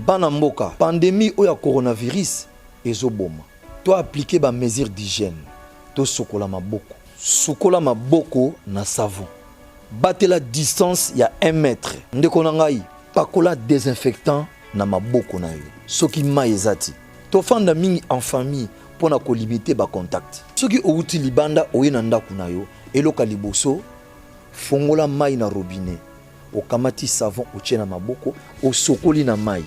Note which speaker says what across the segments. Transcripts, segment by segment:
Speaker 1: bana mboka pandémie oya coronavirus ezoboma to appliquer ba mesure d'hygiène to sokola maboko na savon batela distance ya 1 mètre ndeko na ngai pakola désinfectant na maboko na yo soki mai ezati to fanda mingi en famille pona ko limiter ba contact soki outi libanda oyena ndaku na yo eloka liboso fongola mai na robinet okamati savon otie na maboko osokoli na mai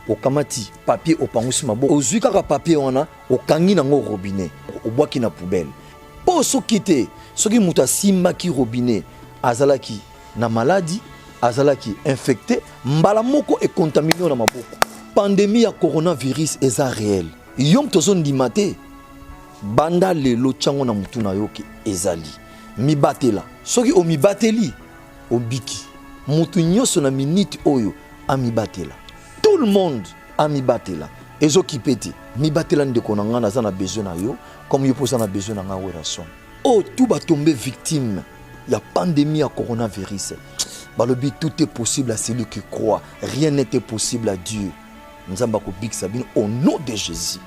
Speaker 1: okamati papier opangusi maboko ozwi kaka papier wana okangi nango robinet obwaki na poubelle po soki te soki muta simbaki robinet azalaki na maladie azalaki infecté mbala moko e contaminé na maboko pandémie ya coronavirus eza réel yom tozo ndimate banda lelo tchango na mutu na yoki ezali mibatela soki o mibateli obiki mutu nyoso na minute oyo amibatela tout le monde amibatela ezo kipeti mibatela ndeko na ngana za na besoin na yo comme yo posa na besoin na nga werason oh tout ba tomber victime ya pandémie ya coronavirus balobi tout est possible à celui qui croit rien n'est possible à Dieu nzamba ko big sabine au nom de Jésus.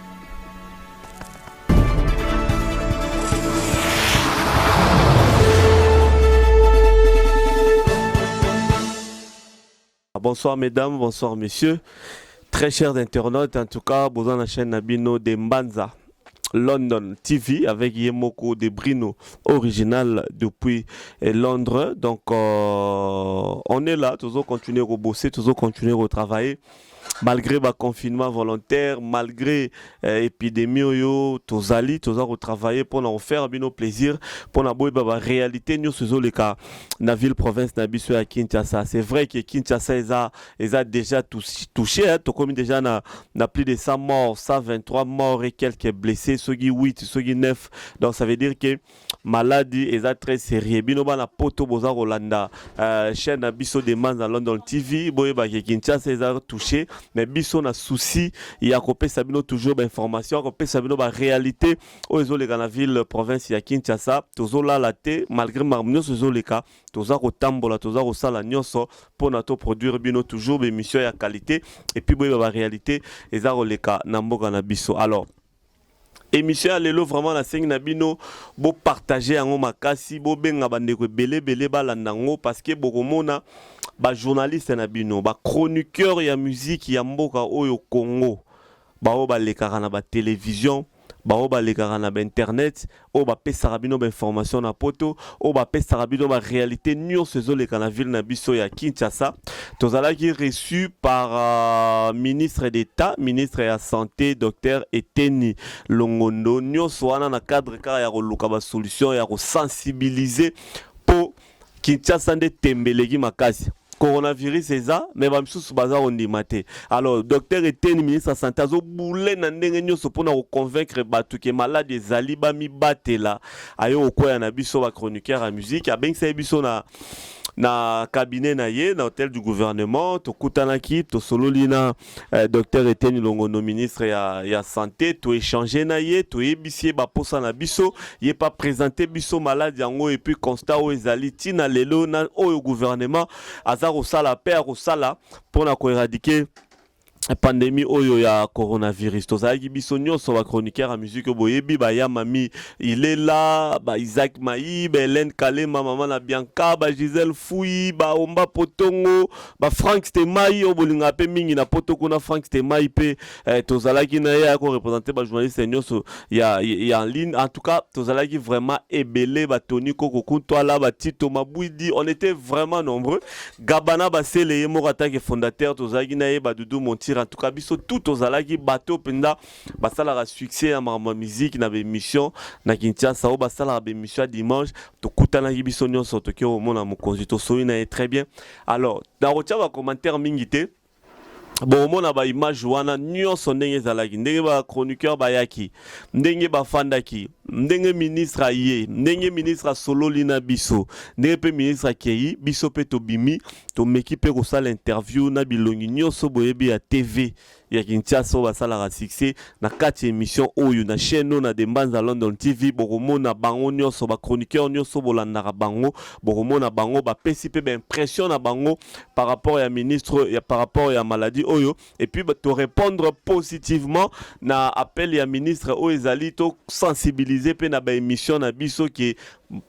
Speaker 2: Bonsoir mesdames, bonsoir messieurs. Très chers internautes, en tout cas, vous avez la chaîne Nabino de Mbanza, London TV, avec Yemoko de Brino, original depuis Londres. Donc, on est là, toujours continuer à bosser, toujours continuer à travailler. Malgré le confinement volontaire, malgré l'épidémie, tous allés, tous à travailler pour nous faire nos plaisirs, pour nous avoir la réalité. Nous sommes les cas dans la ville province d'Abisso à Kinshasa. C'est vrai que Kinshasa a déjà touché, hein, comme déjà na plus de 100 morts, 123 morts et quelques blessés, ceux qui 8, ceux qui 9. Donc ça veut dire que maladie est très sérieuse. Binoba na poto boza Rolanda, chaîne Abisso demande dans London TV, boyeba que Kinshasa est touché. Mais biso na souci il y a copé sabino toujours d'information copé sabino ba réalité aux les dans la ville province ya Kinshasa tozo la laté malgré marmino sozo les cas toza ko tambola toza ko sala nyonso pour na to produire bino toujours des émissions ya qualité et puis boye ba réalité ezaro les cas na mboka na biso. Alors émission à l'élo vraiment la scène nabino bo partager en makasi bo benga bandeko belé balandango parce que bokomona ba journaliste nabino ba chroniqueur ya musique ya mboka oyo Congo ba oba lekara na ba télévision ba oba lekara na ba internet o ba pesa rabino ba information na poto o ba pesa rabino ba réalité nyonso zo lekana na ville na biso ya Kinshasa tozala qui reçu par ministre d'État ministre ya santé docteur Eteni Longondo nyonso wana na cadre ka ya koluka ba solution ya ko sensibiliser po Kinshasa nde tembeleki makasi coronavirus c'est ça mais va msusu bazar on dit maté. Alors docteur Eteni ministre de la santé azo boule na ndenge nyonso pona ko convaincre batu ke malade ezali ba mi batela ayo okoya na biso ba chroniqueur à musique a bengisa biso na cabinet na ye na hôtel du gouvernement to kutanaki to sololina docteur Eteni Longondo ministre ya santé to échanger na ye to ebisie ba posa na biso ye pas présenter biso malade yango et puis constat o ezali tina lelo na o gouvernement azaro sala père au sala pour na ko éradiquer pandémie oyo ya coronavirus tozalaki biso nyonso ba chroniqueur à musique boyebi ba ya mami il est là ba Isaac Maï ba Hélène Kalema maman na Bianca ba Gisèle Fouyi ba Omba Potongo ba Frank Stemai obolinga pe mingi na potoko na Frank Stemai pe tozalaki na ya ko représenter ba journaliste nyonso ya en ligne en tout cas tozalaki vraiment ebelé ba Tony Koko Kuntwala ba Tito Mabwidi on était vraiment nombreux Gabana ba Sele Morata qui fondateur tozalaki na ye ba Doudou Montir en tout cas biso tout aux alaki bateau penda basala la succès à ma musique na émission na Kinshasa o basala la émission dimanche to kutana biso nyonso to ke o mona mo konzito so ina très bien. Alors dans retia ba commentaire mingité bon mona ba image wana nyonso ndenge zalaki ndenge ba chroniqueur bayaki ndenge ba fandaki ndenge ministre aye ndenge ministre solo lina biso ndenge pe ministre akei biso pe to bimi to meki pe ko sala interview na bilongi nyonso boyebi ya TV ya Kinshasa basala la succès na kati émission oyo na chaîne na de Mbanza London TV bokomona bango nyonso ba chroniqueur nyonso bolandaka bango bokomona bango ba pesi pe ba impression na bango par rapport ya ministre ya par rapport ya maladie oyo et puis te répondre positivement na appel ya ministre o ezali to sensibiliser pe na ba émission na biso qui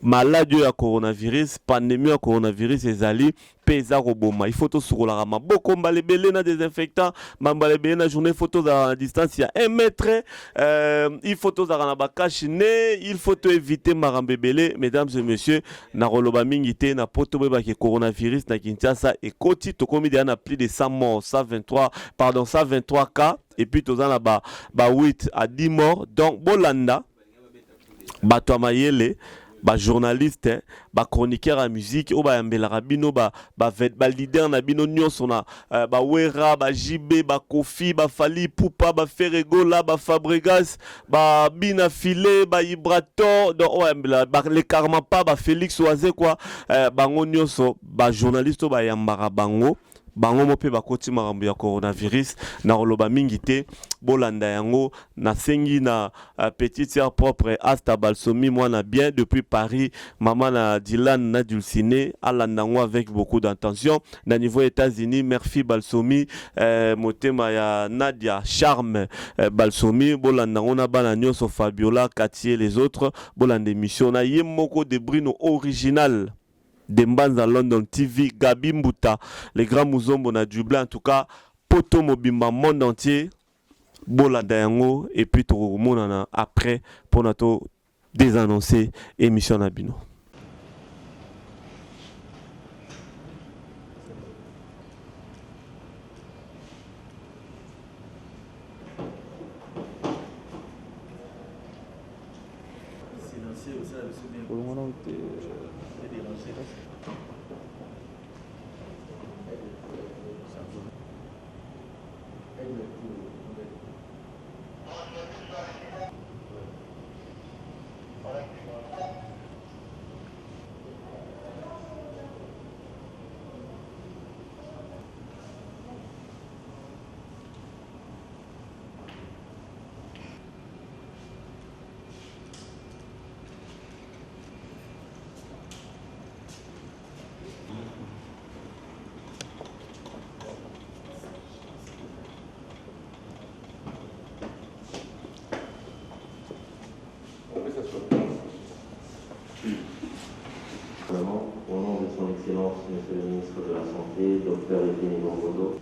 Speaker 2: maladie ya coronavirus, pandémie ya coronavirus ezali peza roboma. Il faut to sukola maboko mbalebele na désinfectant, mbalebele na journée photo à distance ya 1 mètre, il faut to za na bakashine, il faut to éviter marambebele. Mesdames et messieurs, na roloba mingi te na poto ba ke coronavirus na Kinshasa et koti to komi na plus de 100 morts, 123 cas et puis to za na ba 8 à 10 morts. Donc bolanda bato mayele ba journaliste ba chroniqueur à musique o ba yambela rabino ba leader na bino nyonso na ba wera ba JB ba Kofi ba Fali Poupa ba Ferregola ba Fabregas ba Bina Filé ba Ibrato donc o yambela ba le karma pas ba Félix Oazé quoi bango nyonso ba journaliste ba yambara bango mope bakoti marambo ya coronavirus na roloba mingi te bolanda yango na sengi na petite sœur propre Asta Balsomi mwana bien depuis Paris maman na Dylan na Dulcine alandango avec beaucoup d'intention na niveau États-Unis Murphy Balsomi motema ya Nadia Charme Balsomi bolandango na bana nyonso Fabiola Katie les autres bolanda émission na Yemoko de Brino original de Mbanza London TV, Gabi Mbuta, les grands Mouzombo na Dublin, en tout cas, Poto Mobimba, monde entier, Bola Dayango, et puis tout le monde après, pour notre désannoncer émission Nabino.
Speaker 3: Au nom de son Excellence, Monsieur le Ministre de la Santé, Dr Evgeny Bombodo,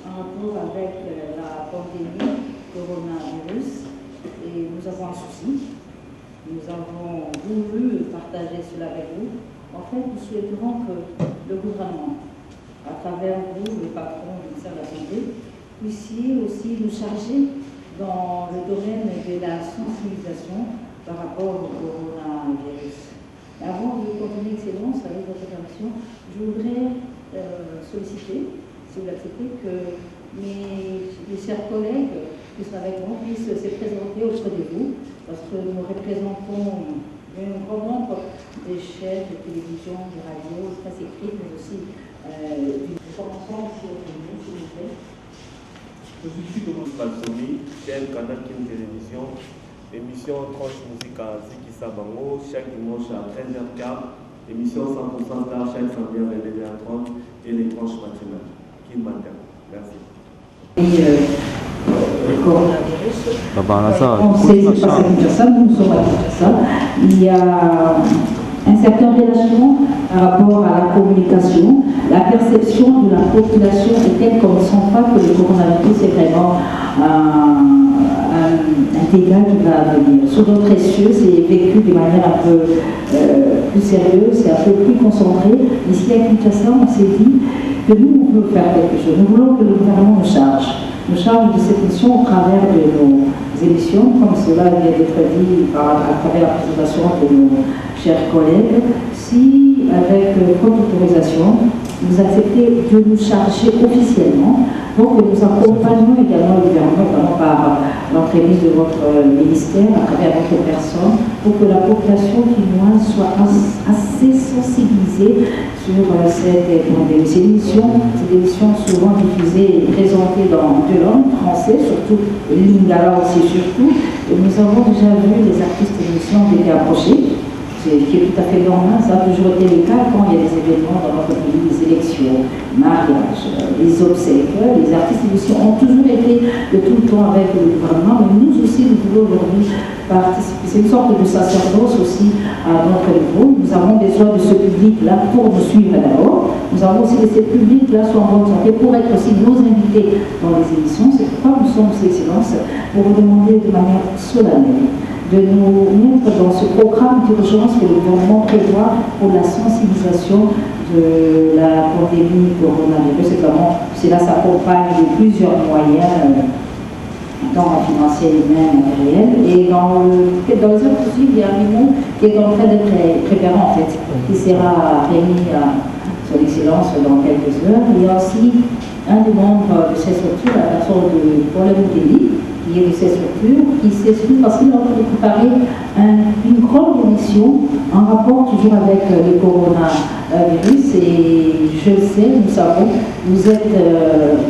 Speaker 4: En rapport avec la pandémie coronavirus, et nous avons un souci. Nous avons voulu partager cela avec vous. En fait, nous souhaiterons que le gouvernement, à travers vous, le patron du ministère de la Santé, puissiez aussi nous charger dans le domaine de la sensibilisation par rapport au coronavirus. Mais avant de continuer, Excellence, avec votre permission, je voudrais solliciter, si vous l'acceptez, que mes chers collègues qui sont avec moi puissent se présenter auprès de vous, parce que nous représentons un grand nombre de chaînes de télévision, de radio, de presse écrite, mais aussi d'une formation aussi au Bénin, s'il vous plaît.
Speaker 2: Je suis Thomas Balsomi, chaîne Canal Kim Télévision, émission Tranche Musique à Ziki Sabango, chaque dimanche à 13h15, émission 100% d'art chaque samedi à 22h30 et les tranches matinales. Kim Matin. Merci.
Speaker 4: Le coronavirus, on sait ce qui se passe à Kinshasa, nous sommes à Kinshasa. Il y a un certain relâchement par rapport à la communication. La perception de la population est telle qu'on ne sent pas que le coronavirus est vraiment un dégât qui va venir. Sur d'autres cieux, c'est vécu de manière un peu plus sérieuse, c'est un peu plus concentré. Ici à Kinshasa, on s'est dit que nous, on veut faire quelque chose. Nous voulons que le gouvernement nous charge de cette mission au travers de nos émissions, comme cela vient d'être dit à travers la présentation de nos chers collègues. Si, avec votre autorisation, vous acceptez de nous charger officiellement, donc nous accompagnons également le gouvernement, notamment par l'entremise de votre ministère, à travers votre personne, pour que la population quinoise soit assez sensibilisée sur cette pandémie. C'est une émission souvent diffusée et présentée dans deux langues, français, surtout lingala aussi surtout. Et nous avons déjà vu les artistes d'émission qui étaient approchés, qui est tout à fait normal. Ça a toujours été le cas quand il y a des événements dans notre pays, des élections, mariages, les obsèques. Les artistes d'émission ont toujours été de tout le temps avec le gouvernement, mais nous aussi, nous voulons aujourd'hui participer. C'est une sorte de sacerdoce aussi à notre niveau. Nous avons besoin de ce public-là pour nous suivre d'abord. Nous avons aussi que ce public-là soit en bonne santé pour être aussi nos invités dans les émissions. C'est pourquoi nous sommes, Excellences, pour vous demander de manière solennelle de nous mettre dans ce programme d'urgence que le gouvernement prévoit pour la sensibilisation de la pandémie coronavirus. Cela s'accompagne de plusieurs moyens, tant financiers, humains, matériels. Et dans les heures qui suivent, il y a un mot qui est en train d'être préparé en fait, qui sera remis à son Excellence dans quelques heures. Il y a aussi un des membres de cette structure, la personne de Paul Mukeli, qui est de cette structure, qui s'exprime parce qu'il a préparé une grande émission en rapport toujours avec le coronavirus. Et je le sais, nous savons, vous êtes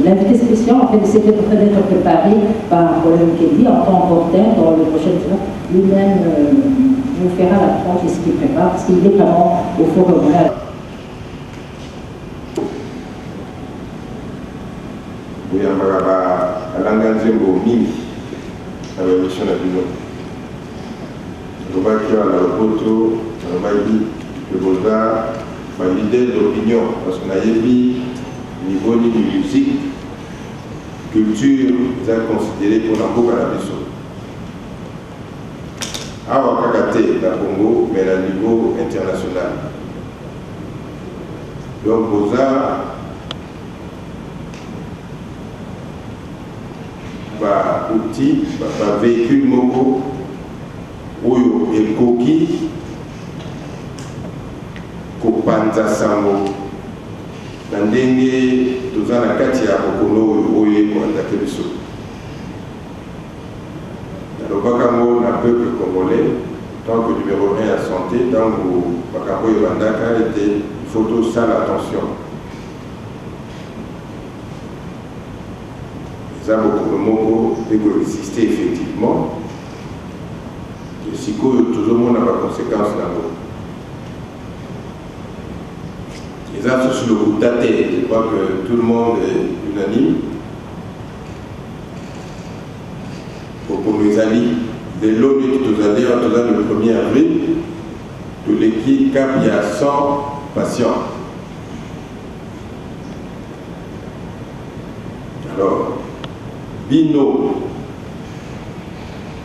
Speaker 4: l'invité spécial, en fait, c'était en train d'être préparé par Paul Mukeli en tant qu'orteur dans le prochain jour. Lui-même vous fera la tranche de ce qu'il prépare, parce qu'il est vraiment au forum.
Speaker 5: Buyambaka alanga nzembo mingi na émission na bino lobaki na lopoto nalobaki koza leader d'opinion parce que nayebi niveau ni musique culture eza considéré pour na mboka na biso awa kaka te na Congo mais na niveau international. Donc koza outil, véhicule moko oyo ekoki kopanza sango na ndenge toza na kati ya bokono oyo ekoandake biso. Nalobaka ngo na peuple congolais, tant que numéro 1 à santé, tant que makambo oyo bandaka ete il faut tosala attention. Ça, beaucoup de mots peuvent exister effectivement. Et si tout le monde a des conséquences là-bas. Et ça, c'est sur le coup de la tête. Je crois que tout le monde est unanime. Pour mes amis, de l'ONU qui nous a dit le 1er avril, de l'équipe CAP, il y a 100 patients. Alors, Bino,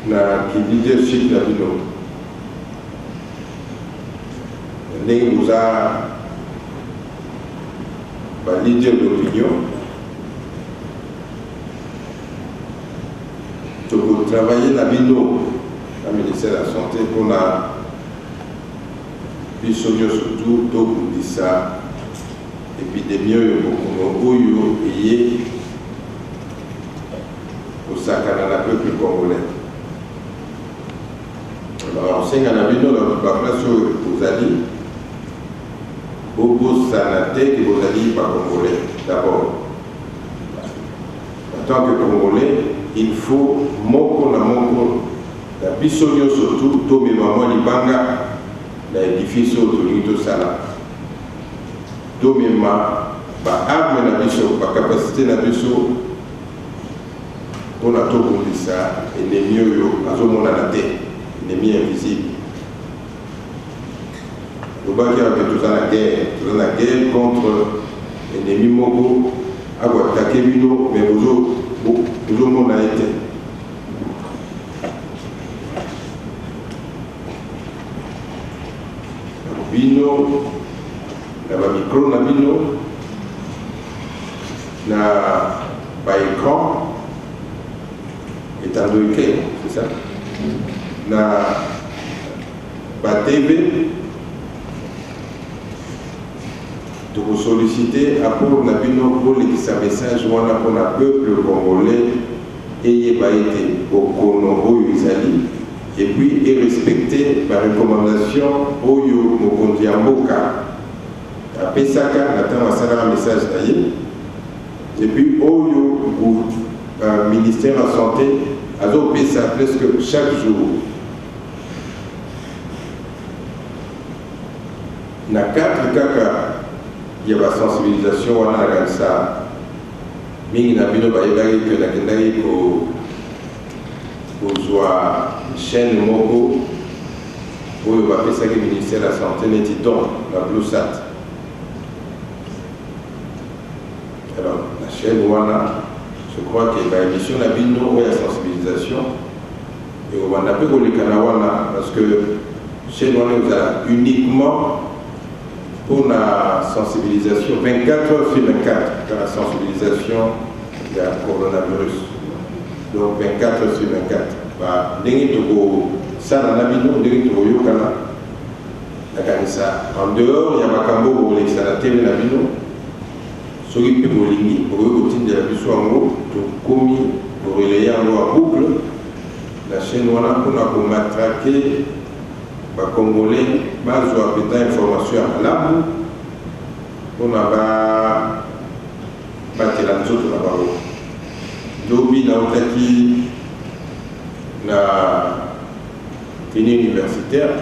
Speaker 5: qui leadership la Bino, nous a leader d'opinion, pour travailler la Bino, la ministère de la Santé, pour la Bissonio surtout, donc on dit ça, épidémie. les mieux au Oyo et au Sakana, le peuple congolais. Alors, on sait qu'on a vu dans la place où vous allez, Bobo Sanate, que vous allez pas congolais. D'abord, en tant que congolais, il faut moko na moko, la bisogno surtout, to me maman libanga, la édifice autour de Sala. To me ma, ba arme na biso, ba capacité na biso, on a tout pour ça, et les mieux yo, azo mona na terre. Ennemi invisible. Le bas qui a fait tout ça la guerre contre l'ennemi Mogo, a attaqué Bino, mais vous monde a été. Bino, la micro na Bino, na écran, étant de c'est ça? Na TV de vous solliciter à pour la bino pour les message pour le peuple congolais et été au Konobo Isali et puis est respecté par recommandation Oyo Mokondi Amboka à Pesaka n'attend un message d'ailleurs et puis Oyo ministère de la santé a ça presque chaque jour. Dans 4 cas, il y a la sensibilisation, on a ça. Mais il y a une chaîne Mogo, où il va faire ça que le ministère de la Santé n'est pas la Bloussat. Alors, la chaîne Wana, je crois qu'il y a une émission de la sensibilisation. Et on a peu de Kanawana parce que chez nous, on a uniquement pour la sensibilisation 24 heures sur 24 dans la sensibilisation du coronavirus. Donc 24 heures sur 24. En dehors, il y a Makambo pour l'exalater la bino. Ce qui peut vous ligner, pour eux, de la puissance en haut, commis pour relayer en boucle. La chaîne on a matraquer les Congolais, mais ils ont des informations à l'âme. On a battu la zone de la barre. Dobi na otaki na fini universitaire,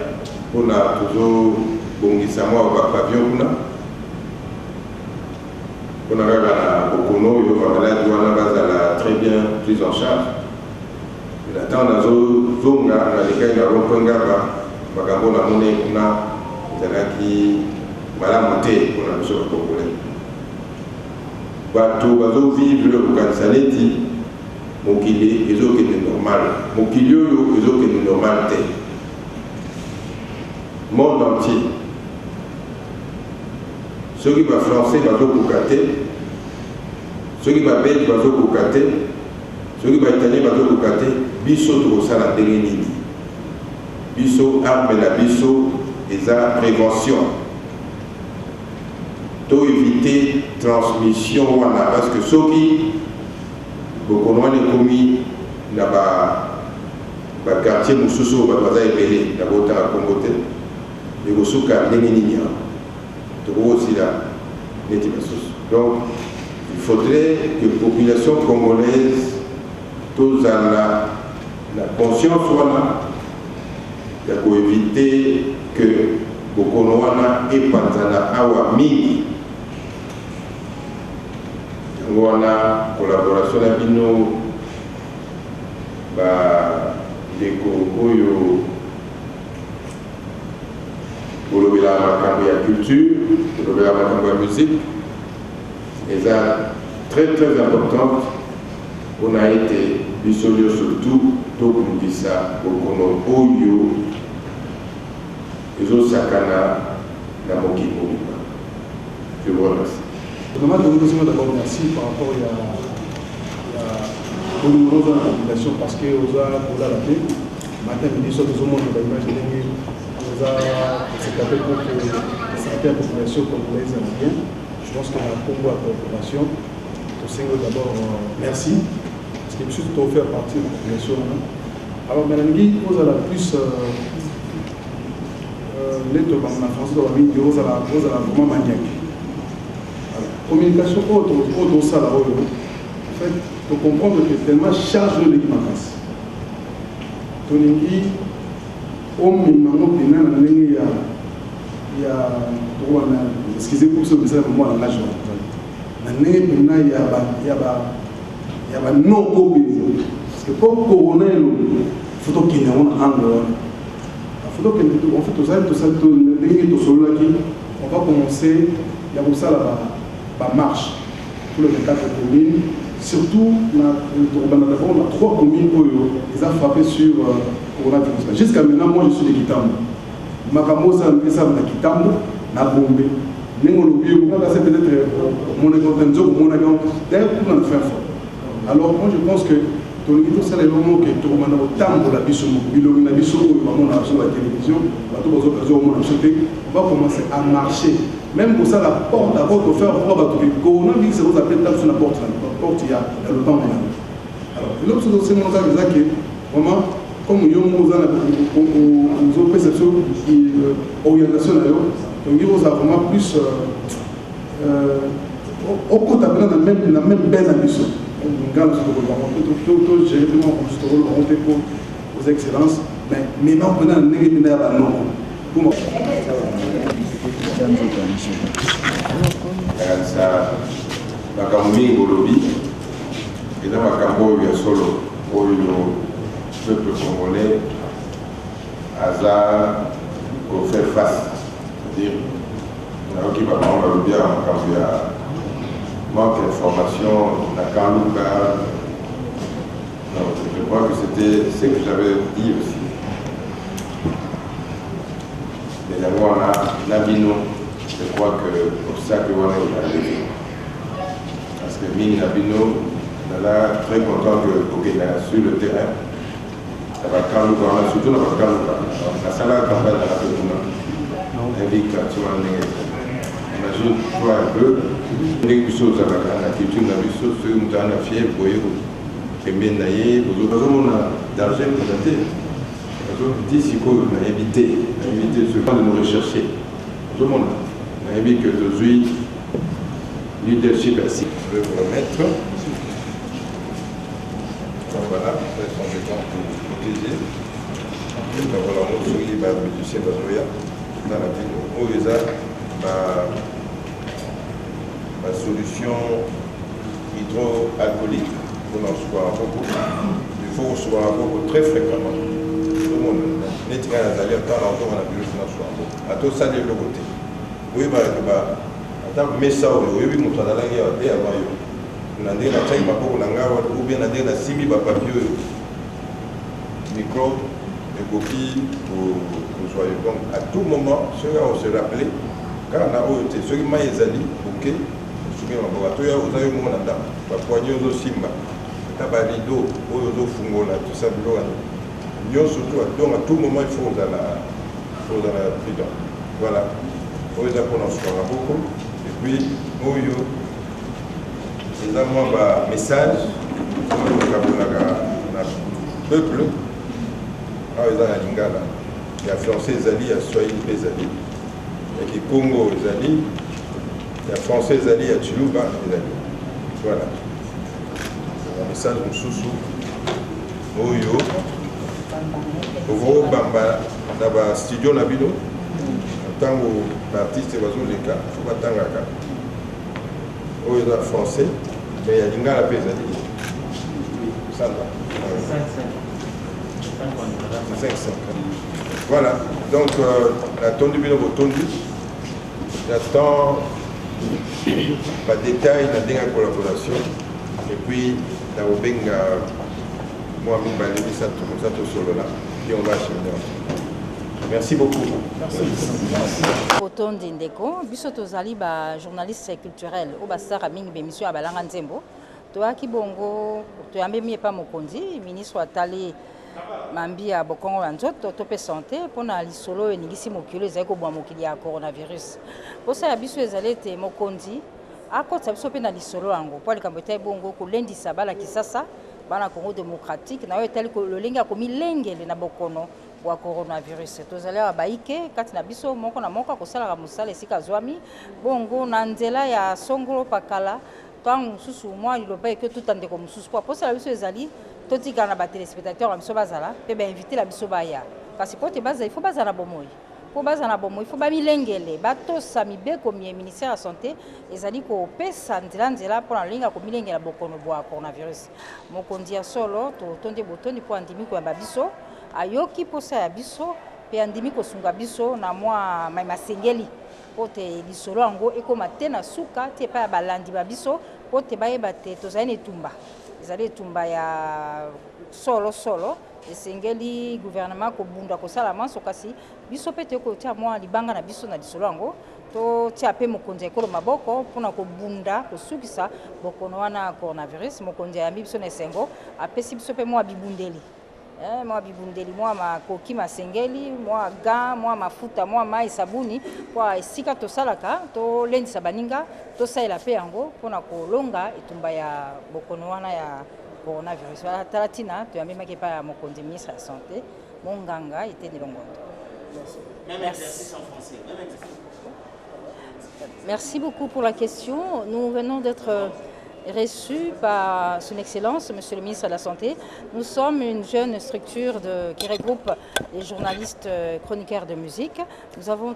Speaker 5: on a toujours bongisa moi au pavillon on a la Bokono, il y a la base très bien prise en charge. La temps dans le zonga, dans lesquels il y a l'Ompengaba, Magambo na Mone, il y en a qui m'a monté pour la mission congolaise. Bateau vivre au Kansaneti, Mokili, ils ont été normal. Mokili, ils ont été normalité. Monde entier. Ceux qui vont français, ils vont coucater. Ceux qui vont belge, ils vont coucater. Ceux qui vont italien, ils vont coucater. Biso tout ça la dernière ligne. Biso arme la biso et la prévention. Pour éviter transmission parce que ceux qui beaucoup moins les commis là-bas quartier Moussoussou va épelé d'abord à Congoté et vous souka l'ennemi aussi là donc il faudrait que la population congolaise tous la conscience soit là pour éviter que beaucoup de et Panzana awa mingi. On a collaboration avec nous, les Koyo, pour le la culture, pour le la musique, et ça très très importante. On a été bissolio surtout, tout comme dit ça, pour qu'on Oyo, les autres sakana, la moki. Je vous remercie.
Speaker 6: D'abord, merci par rapport à la population parce que vous avez la paix. Matin, midi, soir, tout le monde a l'image de l'année. Vous avez pour que certaines populations congolaises aient bien. Je pense que la Congo à coopération, d'abord merci, parce que je suis tout offert partie de la population. Alors, Mélanie, vous allez plus lettre en français dans la vie, vous allez vraiment maniaque. Communication autre ça là, en fait, pour comprendre que tellement charge de l'équipe en face. Toningi, au minimum, il y a excusez pour ce que vous avez moi la nage. Il y a non copie. Parce que pour couronner, il faut qu'il y ait un angle. Il faut que on va commencer, il y a ça la marche pour les 24 communes. Surtout, on a 3 communes où ils ont frappé sur coronavirus. Jusqu'à maintenant, moi je suis de Kitambo. Makamosa a fait ça à Kitambo, à Bombay. C'est peut-être mon écontention, mon agent, d'ailleurs, tout le fait. Alors, moi je pense que tout ça, les moments que tout le monde a autant pour la biche, il a biche, on a sur la télévision, on va commencer à marcher. Même pour ça, la porte à votre faire voir que le coronavirus, c'est vous appelez tape sur la porte, il y a le temps. Alors, l'autre chose aussi, mon gars, c'est que vraiment, comme nous avons perception orientation, donc il faut vraiment plus au côté de la même belle ambition. On garde ce que j'ai vraiment aux excellences, mais maintenant, on a un élément à non.
Speaker 5: Ça makambo mingi bolobi eza makambo oyo ya solo oyo peuple congolais aza kofaire face, c'est-à-dire nayoki babango balobi ya makambo ya manque d'information na kanluka. Je crois que c'était ce que j'avais dit aussi. Et d'abord on a Nabino. Je crois que pour ça que on est arrivé. Parce que Mini Nabino, on est très content que sur le terrain, ça va surtout dans le camp. La salle de campagne à la Pétouna, imagine toi un peu, les choses à la culture, la chose, ceux qui ont un fier, vous voyez, et bien naïe, vous avez d'argent présenté. D'ici qu'on a évité ce point de nous rechercher. Tout le monde. On a évité que aujourd'hui, leadership ainsi. Je vais vous remettre. Donc voilà, ça sont des gens protégés. Donc voilà, on se dit, musicien Bazoya, dans la ville, où il y a ma solution hydroalcoolique pour en recevoir beaucoup. Il faut recevoir beaucoup très fréquemment. Tout le monde. Les gens qui ont temps à bureau à tout ça, de l'autre côté. Oui, attends, mais ça, oui, mon travail est avant eux. On a dit la taille, ou bien on a dit la simi, papier, micro, et copie, pour soyez. Donc, à tout moment, ceux-là, on se rappelait, car on a été, ceux qui m'ont exalé, ok, ceux qui m'ont laboratoire, vous avez mon adam, pas poignet aux simba, tabalido, aux fungola, tout ça, surtout, donc à tout moment, il faut la prudence. Voilà. On les a prononcés beaucoup. Et puis, Moyo, c'est un message pour le peuple. Il y a Lingala, il y a Français Zali, il y a Swahili Zali, il y a Congo Zali, il y a Français Zali, il y a Chiluba Zali. Voilà. C'est un message de Soussou. Moyo. Au Bamba, dans le studio Nabino. Tant que l'artiste est bazou leka, faut pas tant que au lieu de français, mais il y a une gare à payer. Ça va. 500. Voilà. Donc la tondu bien au tondu. J'attends pas détail dans la collaboration et puis dans le benga moi mon balai ça tout solo là et on va cheminer. Merci beaucoup. Merci.
Speaker 4: Autant d'Indeko, bisoto zali ba journaliste culturel au basara mingi bemission à Balanga Nzembo. Toi qui bongo, tu as même pas mokonzi, ministre atali mambi à Bokongo Anzoto, topé santé pour na lisolo et nigisi mokilo ezako bwa mokili ya coronavirus. Pour ça biso ezali te mokonzi akota biso pe na lisolo yango po likambo ete bongo kolendisa bala kisasa bana Congo démocratique na yo etali lolenge akomi lengele na bokono bwa coronavirus tozali baike kati na biso moko na moko akosalaka mosala esika azwami bongo na nzela ya songolo pakala ntango mosusu mwa liloba eke tuta ndeko mosusu po aposala biso ezali totikala na batelespectateur na biso bazala mpe bainvite na biso baya kasi po te bazala ifo bazala na bomoi po baza na bomoi fo bamilengele batosa mibeko mi ministère ya santé ezali kopesa nzela mpona lolinga komilengela bokono bwa coronavirus mokonzi ya solo totondi botondi mpo andimi koyamba biso ayoki posa ya biso mpe andimi kosunga biso na mwa mai masengeli po te lisolo yango ekoma te na suka te epai ya balandi ba biso po te bayeba te tozali na etumba ezali etumba ya solo esengeli gouvernement kobunda kosala manso kasi biso pe te kotia mwa libanga na biso na lisolo yango totia pe mokonzi ya ekolo maboko mpona kobunda kosukisa bokono wana coronavirus mokonzi ayambi biso na esengo apesi biso pe mwa bibundeli mwa bibundeli mwa makoki masengeli mwa ga mwa mafuta mwa mai sabuni po esika tosalaka tolendisa baninga tosalela pe yango mpona kolonga etumba ya bokono wana ya coronavirus. Talatina, tu as même pas mon conseiller ministre de la Santé, mon ganga était de Longondo.
Speaker 7: Même exercice en français.
Speaker 4: Merci beaucoup pour la question. Nous venons d'être reçus par Son Excellence, Monsieur le ministre de la Santé. Nous sommes une jeune structure qui regroupe les journalistes chroniqueurs de musique. Nous avons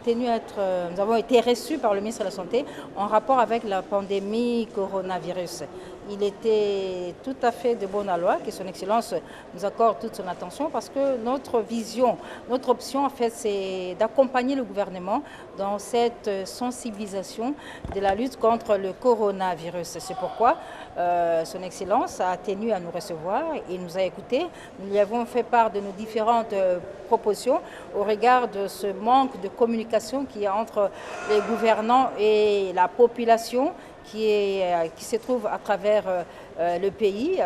Speaker 4: été reçus par le ministre de la Santé en rapport avec la pandémie coronavirus. Il était tout à fait de bonne loi que Son Excellence nous accorde toute son attention parce que notre vision, notre option en fait, c'est d'accompagner le gouvernement dans cette sensibilisation de la lutte contre le coronavirus. C'est pourquoi Son Excellence a tenu à nous recevoir et nous a écoutés. Nous lui avons fait part de nos différentes propositions au regard de ce manque de communication qu'il y a entre les gouvernants et la population qui se trouve à travers le pays,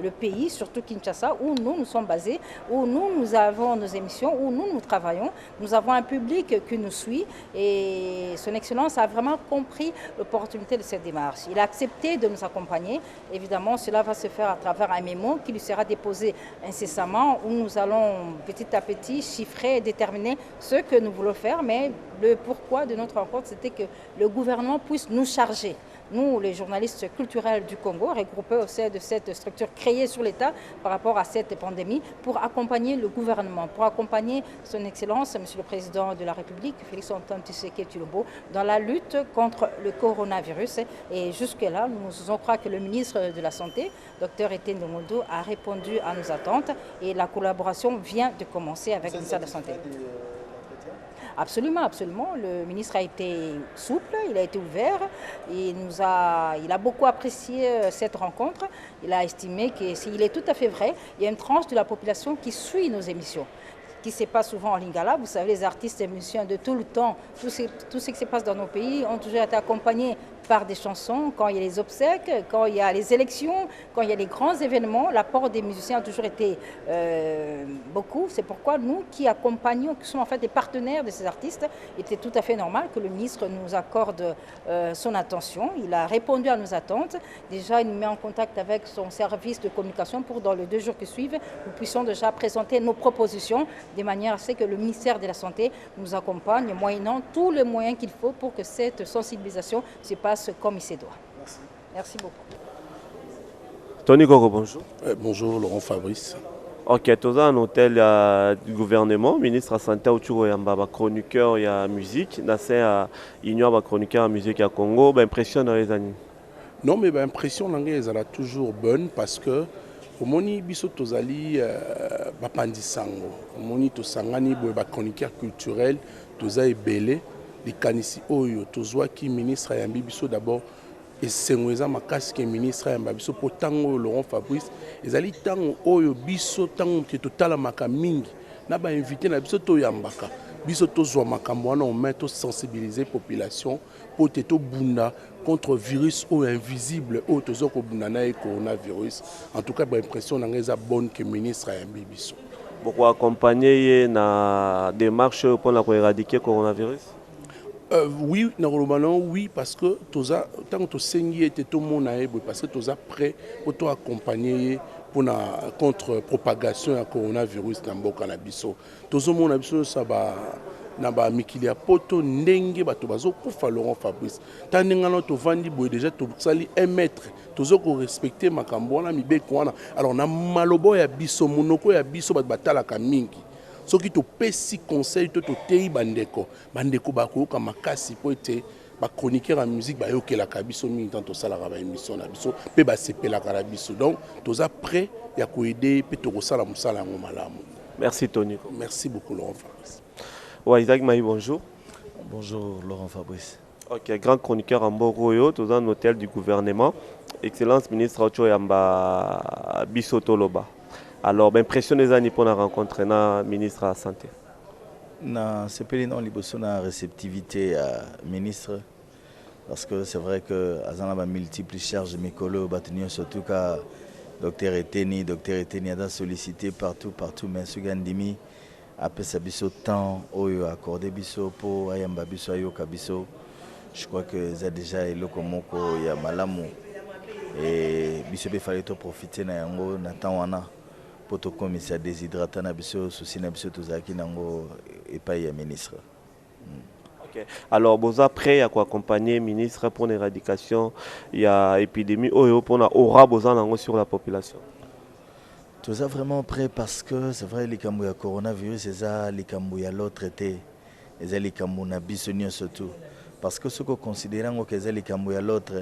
Speaker 4: le pays, surtout Kinshasa, où nous sommes basés, où nous avons nos émissions, où nous travaillons. Nous avons un public qui nous suit et Son Excellence a vraiment compris l'opportunité de cette démarche. Il a accepté de nous accompagner. Évidemment, cela va se faire à travers un mémo qui lui sera déposé incessamment, où nous allons petit à petit chiffrer et déterminer ce que nous voulons faire, mais le pourquoi de notre rencontre, c'était que le gouvernement puisse nous charger. Nous, les journalistes culturels du Congo, regroupés au sein de cette structure créée sur l'État par rapport à cette pandémie, pour accompagner le gouvernement, pour accompagner Son Excellence, Monsieur le Président de la République, Félix-Antoine Tshisekedi Tshilombo, dans la lutte contre le coronavirus. Et jusque-là, nous croyons que le ministre de la Santé, Dr Etienne Ndongondo, a répondu à nos attentes et la collaboration vient de commencer avec le ministère de la Santé. Absolument, absolument. Le ministre a été souple, il a été ouvert. Il a beaucoup apprécié cette rencontre. Il a estimé qu'il est tout à fait vrai. Il y a une tranche de la population qui suit nos émissions, qui se passe souvent en Lingala. Vous savez, les artistes et musiciens de tout le temps, tout ce qui se passe dans nos pays ont toujours été accompagnés par des chansons, quand il y a les obsèques, quand il y a les élections, quand il y a les grands événements, l'apport des musiciens a toujours été beaucoup. C'est pourquoi nous qui accompagnons, qui sommes en fait des partenaires de ces artistes, il était tout à fait normal que le ministre nous accorde son attention. Il a répondu à nos attentes. Déjà, il nous met en contact avec son service de communication pour, dans les 2 jours qui suivent, nous puissions déjà présenter nos propositions de manière à ce que le ministère de la Santé nous accompagne, moyennant tous les moyens qu'il faut pour que cette sensibilisation se passe comme il se doit.
Speaker 6: Merci.
Speaker 4: Merci beaucoup.
Speaker 2: Tony Gogo, bonjour.
Speaker 8: Bonjour, Laurent Fabrice.
Speaker 2: Ok, tu as un hôtel du gouvernement, ministre de la Santé, il y a un chroniqueur, il y a musique, il y a un chroniqueur de musique à Congo, impression dans les années.
Speaker 8: Non, mais l'impression elle est toujours bonne parce que au moni biso tozali bapandisango, au moni tosangani ba chroniqueur culturel, toza ebele. Les kanisi oyo tozwa ki ministre ayambi biso d'abord et sengweza makasi ke ministre ayamba biso po tango Laurent Fabrice ezali tango oyo biso tango ke totala makamingi na ba invité na biso to yambaka biso tozwa makambo wana on met to sensibiliser population po te to bunda contre virus ou invisible ou tozo ko bunda na coronavirus. En tout cas ba impression na ngeza bonne que ministre ayambi biso.
Speaker 2: Pourquoi accompagner na démarche pour éradiquer le coronavirus?
Speaker 8: Oui, normalement, oui, parce que tant que tu était tout le monde parce que tu es prêt pour t'accompagner pour la contre-propagation du coronavirus dans le cannabis. Tout le monde ça va na ba mikili ya poto ndenge bato bazo kufa Laurent Fabrice taninga no to vandi boye déjà to sali 1 mètre tozo ko respecter makambo wana mibeko wana alors na malobo ya biso monoko ya biso bato batala ka mingi soki to pesi conseil to tei bandeko bakoyoka makasi po ete ba chroniqueur en musique ba yokela ka biso mingi tant to sala ba émission na biso pe ba sepela ka biso donc toza prêt ya ko aider pe to ko sala musala ngo malamu.
Speaker 2: Merci Tony.
Speaker 8: Merci beaucoup Laurent Fabrice.
Speaker 2: Ouais, Isaac Maï, bonjour.
Speaker 1: Bonjour Laurent Fabrice.
Speaker 2: Ok, grand chroniqueur en Boroyo, dans un hôtel du gouvernement. Excellence ministre Ocho Yamba Bisoto Loba. Alors, impression des années pour la rencontre na ministre de la Santé.
Speaker 9: C'est pas non la réceptivité à ministre parce que c'est vrai que Azana a multiples charges Mikolo Batunio surtout qu'à docteur Eteni a sollicité partout mais Sugandimi après ça biso temps oyo accordé biso pour ayamba biso ayoka biso. Je crois que ça déjà est lokomoko ya malamu et biso be fallait to profiter na yango na temps wana pour to commissaire déshydratant na biso souci na biso tozaki nango et pas ya ministre.
Speaker 2: Ok. Alors vous après à quoi accompagner ministre pour l'éradication il y a épidémie oyo pour na aura besoin nango sur la population.
Speaker 9: Tout ça vraiment prêt parce que c'est vrai les cambo ya coronavirus c'est ça les cambo ya l'autre été les cambo na bisonio surtout parce que ce que considérant que les cambo ya l'autre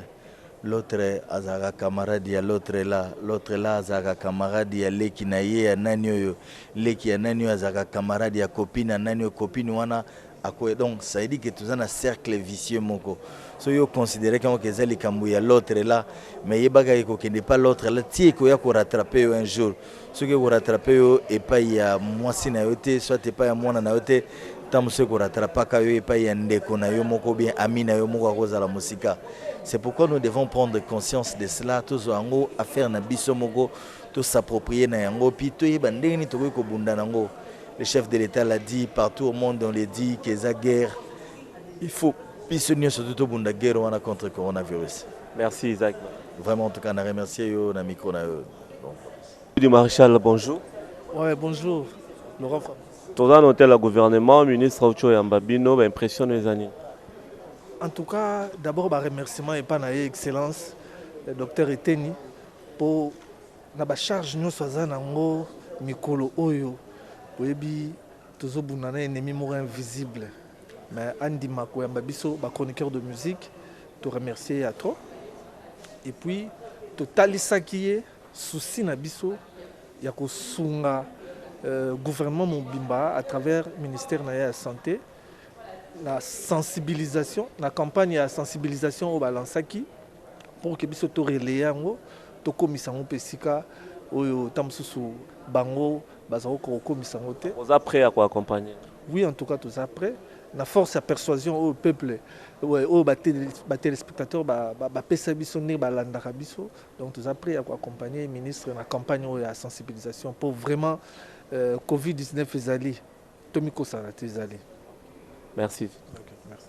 Speaker 9: azara camarade ya l'autre là azara camarade ya leki na ye ya nani oyo leki ya nani azara camarade ya copine ya nani copine wana akwe donc ça dit que tout ça un cercle vicieux moko so yo considérer quand que les cambo ya l'autre là mais yebaga iko kende pas l'autre là ti ko ya ko rattraper un jour ce que vous rattrapez et pas il y a moi si na yote soit pas ya mwana na yote tam ce ko rattrapa ka yo et pas ya ndeko na yo moko bien ami na yo moko koza la musika. C'est pourquoi nous devons prendre conscience de cela tous en à faire na biso moko tous s'approprier na yango puis to yeba ndenge ni to ko bunda nango. Le chef de l'État l'a dit, partout au monde on le dit que la guerre, il faut pisonner sur tout le guerre contre le coronavirus.
Speaker 2: Merci Isaac.
Speaker 9: Vraiment en tout cas, on a remercié le micro.
Speaker 2: Du maréchal, bonjour.
Speaker 10: Ouais, bonjour. Laurent.
Speaker 2: Dans un hôtel au gouvernement, ministre Ocho Yambabino, impression des années.
Speaker 10: En tout cas, d'abord, un remerciement et pas excellence, le docteur Eteni, pour la charge nous faisons Mikolo Oyo. Oui, toujours bunana ennemi mort invisible. Mais Andy Mako Yambabiso, chroniqueur de musique, te remercier à toi. Et puis, totalisa qui est souci nabiso, yako sunga gouvernement Mobimba à travers le ministère de la Santé, la sensibilisation, la campagne de sensibilisation au balansaki pour que biso to relayer ngo, to komisango pesika oyo tamsusu bango.
Speaker 2: Vous êtes prêts à quoi accompagner?
Speaker 10: Oui, en tout cas, tout ça prêt. La force à persuasion au peuple, aux téléspectateurs, donc tout ça prêt à accompagner le ministre dans la campagne de sensibilisation pour vraiment Covid-19 ezali. Tomiko Sarate ezali.
Speaker 2: Merci.
Speaker 10: Okay, merci.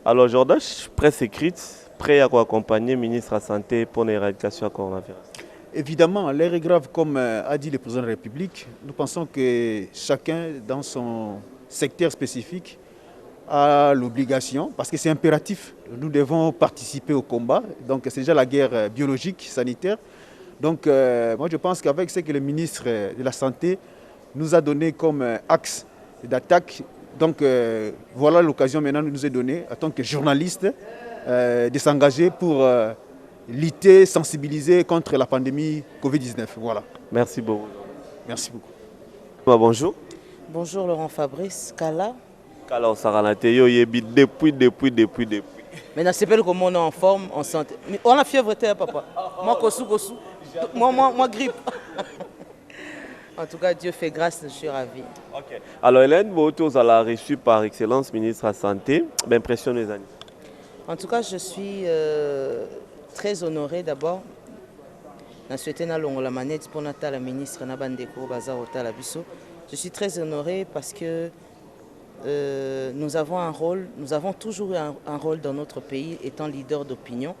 Speaker 2: Alors Jordan, presse écrite, prêt à accompagner le ministre de la Santé pour l'éradication du coronavirus.
Speaker 11: Évidemment, l'heure est grave, comme a dit le président de la République. Nous pensons que chacun, dans son secteur spécifique, a l'obligation, parce que c'est impératif, nous devons participer au combat. Donc c'est déjà la guerre biologique, sanitaire. Donc moi je pense qu'avec ce que le ministre de la Santé nous a donné comme axe d'attaque, donc voilà l'occasion maintenant nous est donnée, en tant que journaliste, de s'engager pour... lutter, sensibiliser contre la pandémie Covid-19. Voilà.
Speaker 2: Merci beaucoup.
Speaker 11: Merci beaucoup.
Speaker 2: Bonjour.
Speaker 12: Bonjour Laurent Fabrice. Kala.
Speaker 2: Kala, on s'arrête depuis.
Speaker 12: Maintenant, c'est pas comment on est en forme, en santé. On a fièvre, papa. Moi, kosu. Moi, grippe. En tout cas, Dieu fait grâce, je suis ravi.
Speaker 2: Ok. Alors, Hélène Boto, vous a reçu par excellence ministre de la Santé. Impression des années.
Speaker 12: En tout cas, je suis très honoré d'abord. Je suis très honoré parce que nous avons un rôle, nous avons toujours eu un rôle dans notre pays étant leader d'opinion,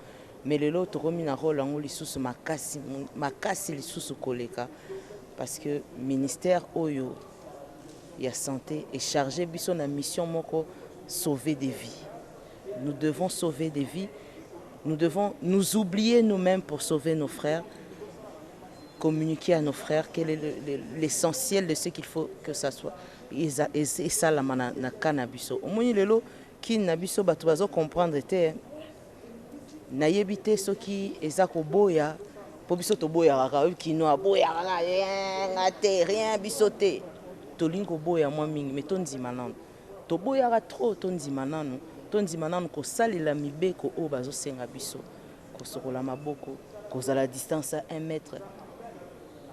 Speaker 12: mais le lot a un rôle en lisusu makasi lisusu koleka parce que ministère oyo ya santé est chargé biso na mission moko sauver des vies. Nous devons sauver des vies. Nous devons nous oublier nous-mêmes pour sauver nos frères, communiquer à nos frères quel est l'essentiel de ce qu'il faut que ça soit. Et ça, la na cannabis. Au moins, lelo qui nabiso batu bazo comprendre te na yebite ce qui ezako boya po biso to boya raka qui no boya raka rien bisoté to linko boya moi mingi mais ton dimanano to boya ra trop ton dimanano ko salela mibeko o bazo senga biso ko sokola maboko ko za la distance à 1 mètre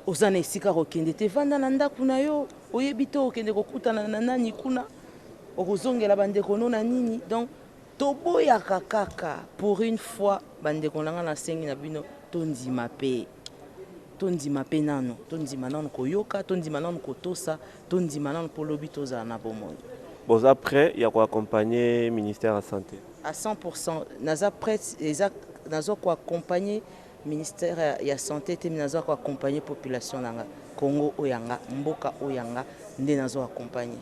Speaker 12: ozana esika kokende te vanda na ndaku na yo oyebi te okende kokutana na nani kuna okozongela bandeko no na nini. Donc toboyaka kaka pour une fois bandeko nanga na sengi na bino tondima pe nano tondima nano koyoka tondima nano kotosa tondima nano polobi tozala na bomoi.
Speaker 2: Bon après il y a quoi accompagner ministère de la santé
Speaker 12: à 100%. Naza prêt nazo ko accompagner ministère ya santé te nazo ko accompagner population nanga Congo oyanga mboka oyanga nde nazo accompagner.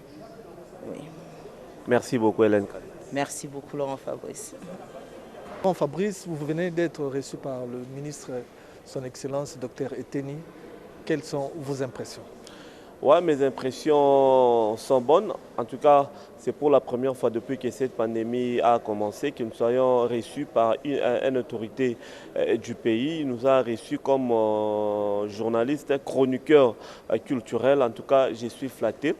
Speaker 12: Oui.
Speaker 2: Merci beaucoup Hélène.
Speaker 12: Merci beaucoup Laurent Fabrice.
Speaker 10: Laurent Fabrice, vous venez d'être reçu par le ministre, son Excellence Dr Eteni. Quelles sont vos impressions?
Speaker 2: Ouais, mes impressions sont bonnes. En tout cas, c'est pour la première fois depuis que cette pandémie a commencé que nous soyons reçus par une autorité du pays. Il nous a reçus comme journalistes, chroniqueurs culturels. En tout cas, je suis flatté.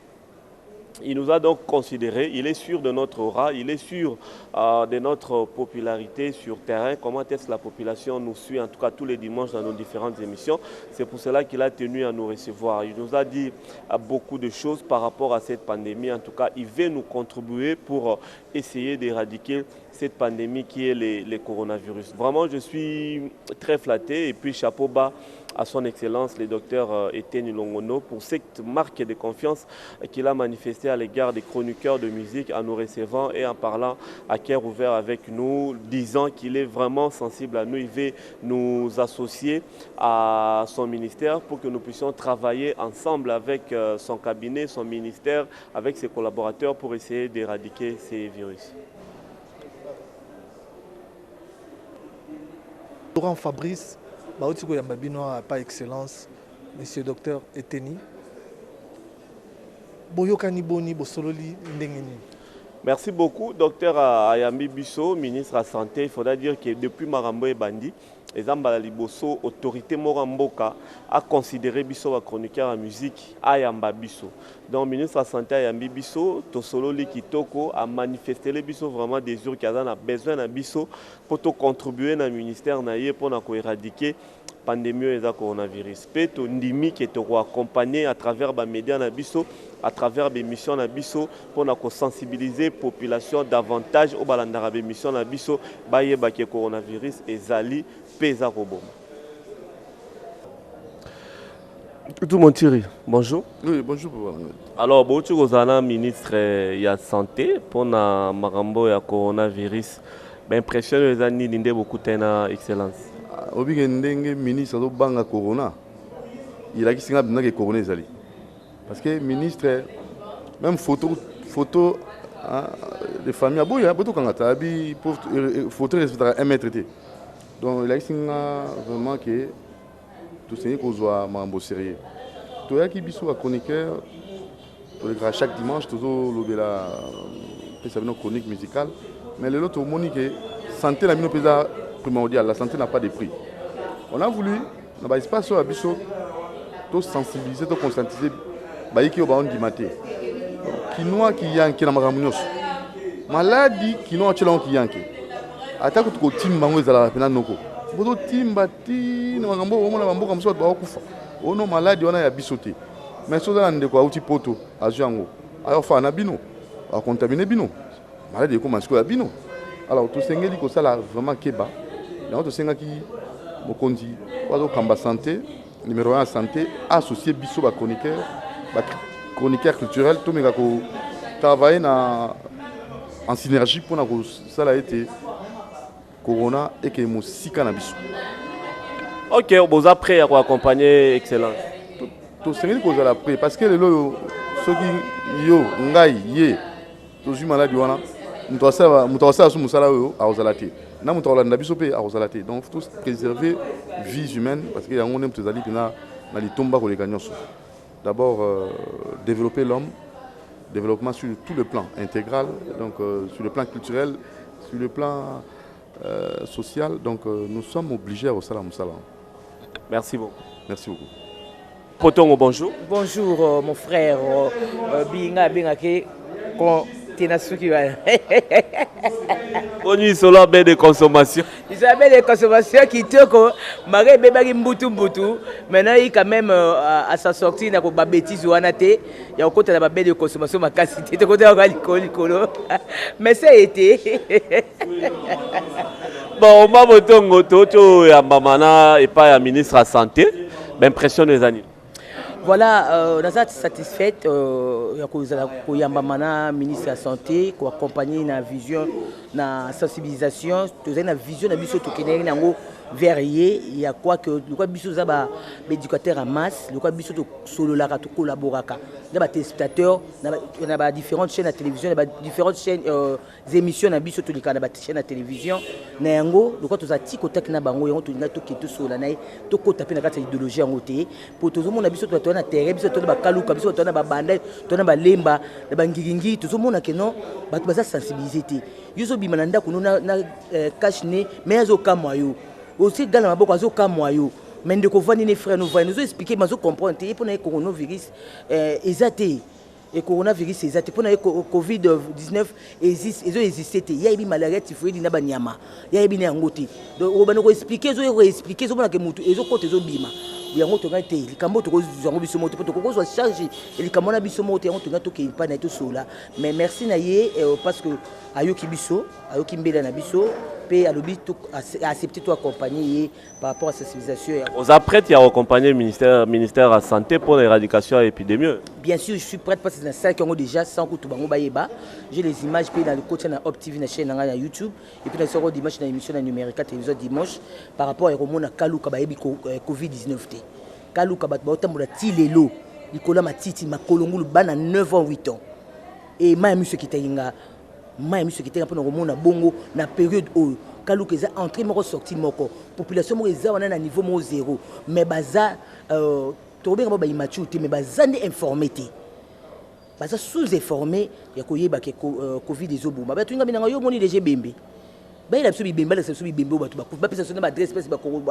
Speaker 2: Il nous a donc considéré, il est sûr de notre aura, il est sûr de notre popularité sur terrain, comment est-ce que la population nous suit, en tout cas tous les dimanches dans nos différentes émissions. C'est pour cela qu'il a tenu à nous recevoir. Il nous a dit beaucoup de choses par rapport à cette pandémie. En tout cas, il veut nous contribuer pour essayer d'éradiquer cette pandémie qui est le coronavirus. Vraiment, je suis très flatté et puis chapeau bas à son Excellence, le docteur Eteni Longono, pour cette marque de confiance qu'il a manifestée à l'égard des chroniqueurs de musique en nous recevant et en parlant à cœur ouvert avec nous, disant qu'il est vraiment sensible à nous. Il veut nous associer à son ministère pour que nous puissions travailler ensemble avec son cabinet, son ministère, avec ses collaborateurs pour essayer d'éradiquer ces virus.
Speaker 10: Laurent Fabrice, Baotiko Yambabino par excellence, Monsieur Dr Eteni. Boyokani Boni Bosololi Ndengeni.
Speaker 2: Merci beaucoup, Dr Ayambi Bisso, ministre de la Santé. Il faudra dire que depuis Marambo et Bandi, les Ambala Liboso, autorité Moramboka, a considéré Bisso chroniqueur en musique Ayamba Bisso. Donc, ministre de la Santé Ayambi Bisso, Tosololi Kitoko, a manifesté les Bisso vraiment des jours qu'il a besoin de Bisso pour contribuer dans le ministère pour éradiquer la pandémie de coronavirus. Peto Ndimi qui est accompagné à travers les médias Nabiso, à travers les missions Nabiso pour sensibiliser la population davantage au balandara des missions Nabiso, baye baké coronavirus et zali pesa robom. Tout mon Thierry, bonjour.
Speaker 13: Oui, bonjour.
Speaker 2: Alors, bonjour aux ministre de la Santé pour na marambo ya coronavirus. L'impression que vous avez beaucoup de excellence.
Speaker 13: Obi ndenge ministre do banga corona. Il a qui singa bina que corona ezali. Parce que ministre même photo de famille aboya boto kangata bi photo respecter 1 mètre. Donc il a qui singa vraiment que tout ce qu'on soit mambo sérieux. Toi qui biso à chroniqueur chaque dimanche toujours lobela ça une chronique musicale mais le lot au monique santé la mino pesa primordial, la santé n'a pas de prix. On a voulu dans l'espace à biso to sensibiliser, to conscientiser baiki au baon dimaté. Kinoa ki yanki na maramunyos. Maladie kinoa chelon ki yanki. Ata ko tim bango ezala pena noko. Bodo tim bati na magambo o mona bamboka mso ba okufa. Ono maladie ona ya bisoté. Mais so za ndeko auti poto ajango. Ayo fa na bino. A contaminer bino. Maladie ko masko ya bino. Alors tout sengeli ko sala vraiment keba. Donc tout sengaki mokonzi wazo kamba santé numéro 1 santé associé biso ba chroniqueur culturel to mega ko travailler en synergie pour que ça a été Corona et que nous sommes
Speaker 2: Ok, vous êtes prêts à accompagner Excellence.
Speaker 13: Tout ce que vous avez appris, parce que ceux qui yo, ngai, ye, tous les malades, nous avons ça sur Moussala à Rosalate. Nous avons ça à Rosalate. Donc, il faut préserver la vie humaine, parce qu'il y a un peu de tomba pour les gagnants. D'abord, développer l'homme, développement sur tout le plan intégral, donc sur le plan culturel, sur le plan social. Donc, nous sommes obligés à Rosalate Moussala.
Speaker 2: Merci beaucoup.
Speaker 13: Merci beaucoup.
Speaker 2: Potongo, bonjour.
Speaker 7: Bonjour, mon frère. Binga,
Speaker 2: Bonne nuit, sur la baie de consommation.
Speaker 7: Ils ont la baie de consommation qui te ko maré bébé mbutu. Maintenant, il quand même à sa sortie n'a pas bêtise ou anaté. Il y a encore la baie de consommation ma cassité. Tu côté alcool. Mais ça a été.
Speaker 2: Bon, ma Potongo, toto ya mamana et pas ya ministre de la santé. L'impression des années.
Speaker 7: Voilà, nous sommes satisfaits. Il y a un ministre de la Santé qui accompagne la vision, la sensibilisation. Nous avons une vision de la verrier. Il y a quoi que nous avons des éducateurs en masse, nous avons des collaborateurs, nous avons des téléspectateurs, nous avons différentes chaînes de télévision, nous avons différentes chaînes émissions, nous avons des chaînes de télévision. Nous avons des petits côtés qui sont bango, nous avons des côtés sur la naï, tout côté de l'idéologie en côté. Pour tout le monde, nous avons des terrains, nous avons des kaluka, nous avons des bandai, nous avons des lemba, nous avons des ngiringi, tout le monde a non, nous avons des sensibilités. Nous avons des mananda qui nous cache mais nous avons aussi dans la boca azoka moyo mais de kovani les frères nous nous expliquer mais comprendre et pour le coronavirus exacté et coronavirus exacté pour le Covid 19 existe ils ont existé il y a une malaria typhoïde na banyama il y a une ngote donc on va nous expliquer zo na ke mutu ezo kote zo bima yango to ngate likambo to zongo biso moto to ko zo charger et likambo na biso moto yango to ngato ke pas na to sola mais merci na ye parce que ayoki biso ayoki mbela na biso pe alobi to accepter to accompagner par rapport à cette civilisation.
Speaker 2: Vous êtes prêts à accompagner le ministère de la Santé pour l'éradication de l'épidémie?
Speaker 7: Bien sûr, je suis prête parce que c'est dans 5 ans déjà sans que tout bango bayeba. J'ai les images puis dans le côté na Op TV na chaîne na YouTube et puis dans ce dimanche dans l'émission numérique télévision dimanche par rapport à Romona Kaluka bayebi Covid 19 té. Kaluka bat ba otambola ti lelo likola matiti makolongulu bana 9 ans 8 ans. Et ma monsieur kitainga pour nous remonter bongo na période où Kaluka est entré moko sorti moko population mo eza wana na niveau mo zéro mais baza to benga ba immaturité mais baza ne informé té baza sous-informé ya koyeba ke Covid ezobuma ba tunga binanga yo moni déjà bembe ba ila biso bibemba la biso bibembe bato ba pesa sona ba adresse pesa ba corona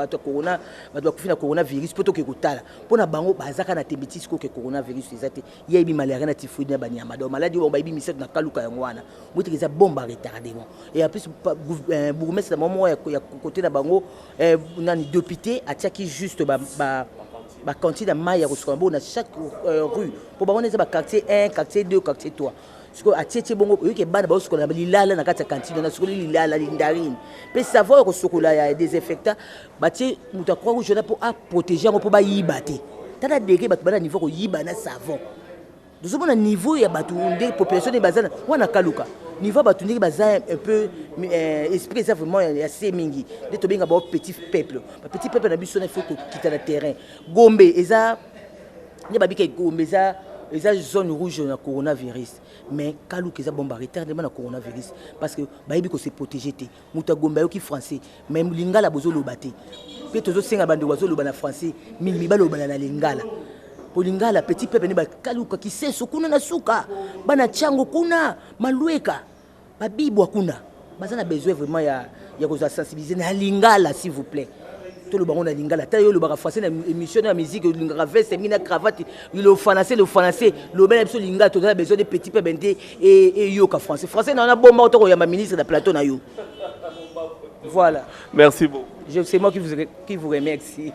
Speaker 7: bato ba kufina coronavirus poto ke kotala pona bango bazaka na tembetis ko ke coronavirus ezate ya ibi malaria na typhoïde na banyama donc maladie on ba ibi miset na Kaluka yango wana muti keza bomba retardement et en plus bourgmestre na moment ya côté na bango nani député atiaki juste ba cantine à Maya Roscambo na chaque rue pour ba on est ba quartier 1 quartier 2 quartier 3 ce que atiété bongo que bana ba sokola lilala na kati cantine na sokola lilala lindarine pe savoir que sokola ya désinfectant batie muta croix rouge na pour protéger pour ba yibate tata deke bat bana niveau ko yiba na savon nous sommes à niveau ya batu ndé population de bazana wana Kaluka niveau batu ndé bazana un peu esprit ça vraiment ya semingi de to benga ba petit peuple na biso na faut quitter le terrain Gombe eza ne babika Gombe eza zone rouge na coronavirus mais Kaluka eza bomba retardement na coronavirus parce que bayibi ko se protéger té muta Gombe yo ki français même lingala bozo lobate pe tozo senga bande wazo loba na français mi baloba na lingala polingala petit peuple ne ba Kaluka ki seso kuna na suka bana chango kuna malueka babibwa kuna bazana besoin vraiment ya ko sensibiliser na lingala s'il vous plaît tout le baron na lingala ta yo le bara français na émission na musique lingala veste mina cravate le français le bel absolu lingala tout a besoin de petits peu bende et yo ka français na bomba to ya ma ministre de plateau na yo voilà
Speaker 2: merci beaucoup
Speaker 7: c'est moi qui vous remercie.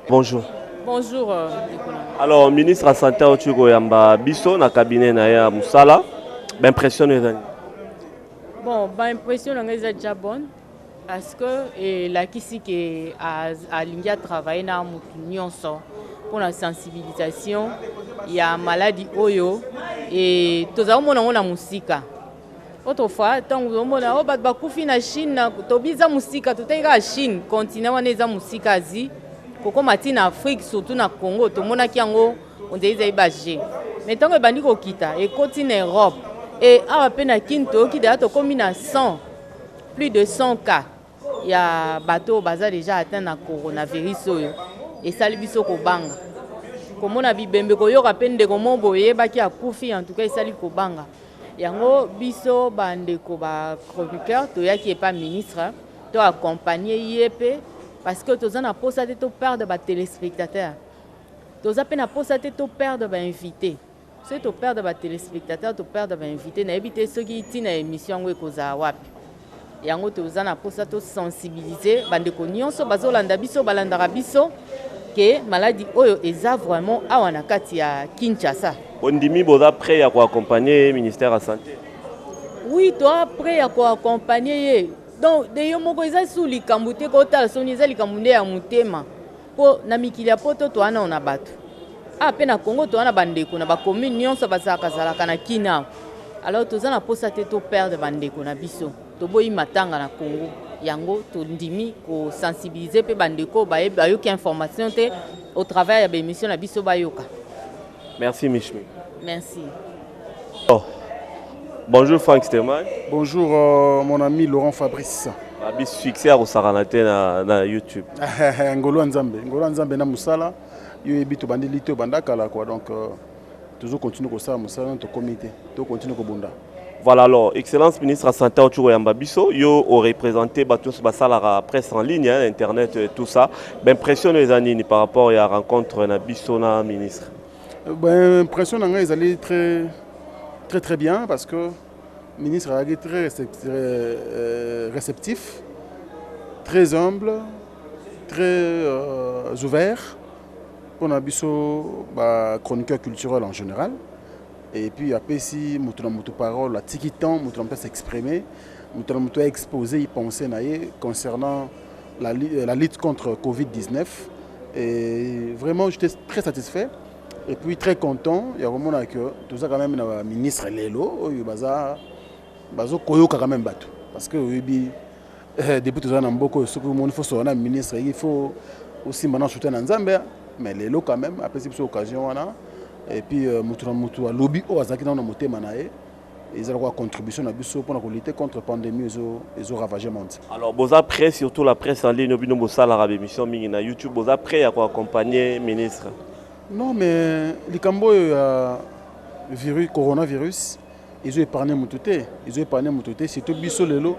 Speaker 2: Bonjour.
Speaker 14: Bonjour.
Speaker 2: Alors ministre de la santé Otugo Yamba biso na cabinet na ya Musala ben impression ezali.
Speaker 14: Bon ba impression na ngeza déjà bonne parce que la kisi que a lingia travailler na mutu nyonso pour la sensibilisation il y a maladie oyo et tozala mona ngona musika autrefois tant omona o bat bakufi na Chine tobiza musika toteka Chine continent wana eza musika Asie koko matina Afrique surtout na Congo tomona kiango on dirait ezali mais tant que bandi kokita et continent Europe et awa pe na Kinto qui déjà to komi na 100 plus de 100 cas il y a bateau baza déjà atteint na coronavirus oyo et sali biso ko banga komona bibembe koyoka pe ndeko moboye baki akufi en tout cas sali ko banga yango biso bandeko ba chroniqueur to yaki pas ministre to accompagner yep parce que toza na posa te to perdre ba téléspectateurs toza pe na posa te to perdre ba invité c'est to perdre ba téléspectateurs to perdre ba invité na éviter ceux qui tina émission ngwe koza wapi yango toza na posa to sensibiliser bandeko nyonso bazolanda biso balandaka biso que maladie oyo eza vraiment awa na kati ya Kinshasa.
Speaker 2: Ondimi boza prêt à accompagner ministère de la santé.
Speaker 14: Oui, toi prêt à accompagner. Donc de yo moko eza sous likambo te ko tala soni eza likambo nde ya mutema. Po na mikili ya poto to ana ona bato. Ah pe na Congo to ana bandeko na ba commune nyonso bazaka zalaka na kina. Alors toza na posa te to perdre bandeko na biso. To boyi matanga na Congo. Yango to ndimi ko sensibiliser pe bandeko bayoki information te au travers ya émission na biso bayoka.
Speaker 2: Merci Michmi.
Speaker 14: Merci.
Speaker 2: Oh. Bonjour Frank Steman.
Speaker 6: Bonjour mon ami Laurent Fabrice.
Speaker 2: Abis succès à Rosaranate na YouTube.
Speaker 6: Ngolo Nzambe na musala yo ebito bandi lito bandakala quoi donc toujours continue ko ça musala notre comité to continue ko bunda.
Speaker 2: Voilà alors, Excellence ministre Santé Ochuro Yambabiso, yo au représenté Batus Basalara presse en ligne, hein, internet, tout ça. L'impression les années par rapport à la rencontre na Bissona ministre.
Speaker 6: L'impression les allait très bien parce que le ministre a été très réceptif, très humble, très ouvert pour la Bisso chroniqueur culturel en général. Et puis après si mutu parole la tiki temps mutu peut s'exprimer mutu exposer y penser concernant la lutte contre Covid-19 et vraiment j'étais très satisfait et puis très content il y a vraiment que tout ça quand même le ministre Lelo bazo koyoka quand même bato parce que oui depuis tout ça na mboko ce que mon faut sur un ministre il faut aussi maintenant soutenir Nzambe mais Lelo quand même après cette occasion là. Et puis mutu a lobby au azaki dans notre manae ils ont contribution à biso pour lutter contre la pandémie ils ont ravagé le monde.
Speaker 2: Alors vous après surtout la presse en ligne obino mosala la émission mingi na YouTube vous après à accompagner ministre.
Speaker 6: Non mais les cambo virus coronavirus ils ont épargné mututé surtout biso lelo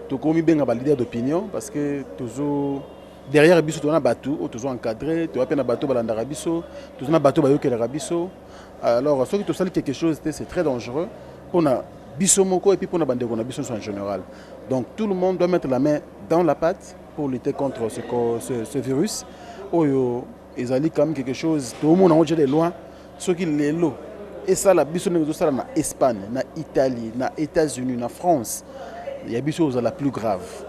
Speaker 6: to komi benga ba leader d'opinion parce que toujours derrière biso on a bateau toujours encadré tu as peine bateau balandara biso toujours na bateau bayoke la biso alors ceux qui te salent quelque chose c'est très dangereux pour na biso moko et puis pour na bande na biso en général donc tout le monde doit mettre la main dans la pâte pour lutter contre ce virus oyo ezali quand même quelque chose tout le monde en est loin ceux qui les lo et ça la biso na ça na Espagne na Italie na États-Unis na France il y a biso la plus grave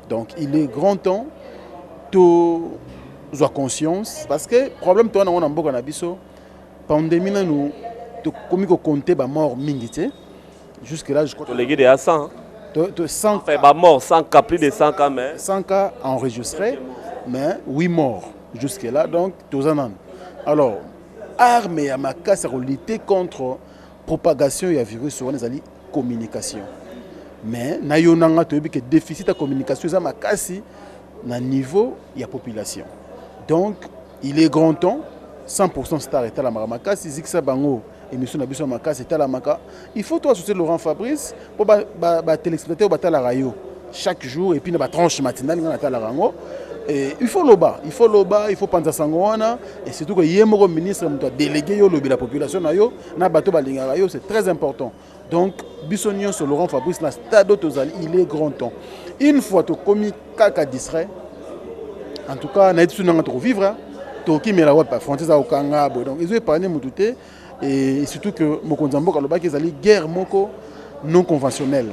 Speaker 6: donc il est grand temps to soit conscience parce que problème toi on a beaucoup na biso pandémie nous to comme ko compter ba mort mingi té jusque là je crois
Speaker 2: les gars de 100
Speaker 6: de 100
Speaker 2: fait ba mort 100 cas plus de 100 cas mais
Speaker 6: 100 cas enregistrés mais 8 morts jusque là donc tous en alors armée à ma casse à lutter contre propagation ya virus sur les ali communication mais na yonanga to bi que déficit de communication za makasi na niveau de la population. Donc, il est grand temps, 100% star est à la Maramaka, si Ziksa Bango, émission Nabiso Maka, c'est à la Maka. Il faut toi associer Laurent Fabrice pour téléspectateur à la radio chaque jour et puis la tranche matinale à la radio. Il faut l'oba, il faut penser à Sangoana et surtout que le ministre doit déléguer la population na bateau balinga radio, c'est très important. Donc, Bissonion sur Laurent Fabrice, la stade Tozali, il est grand temps. Une fois que tu as distrait, en tout cas, tu as vivre, tu as française au Kanga, donc ils ont épargné mon douté et surtout que Mokonzambo Kaloba qui est allé guerre moko non conventionnelle.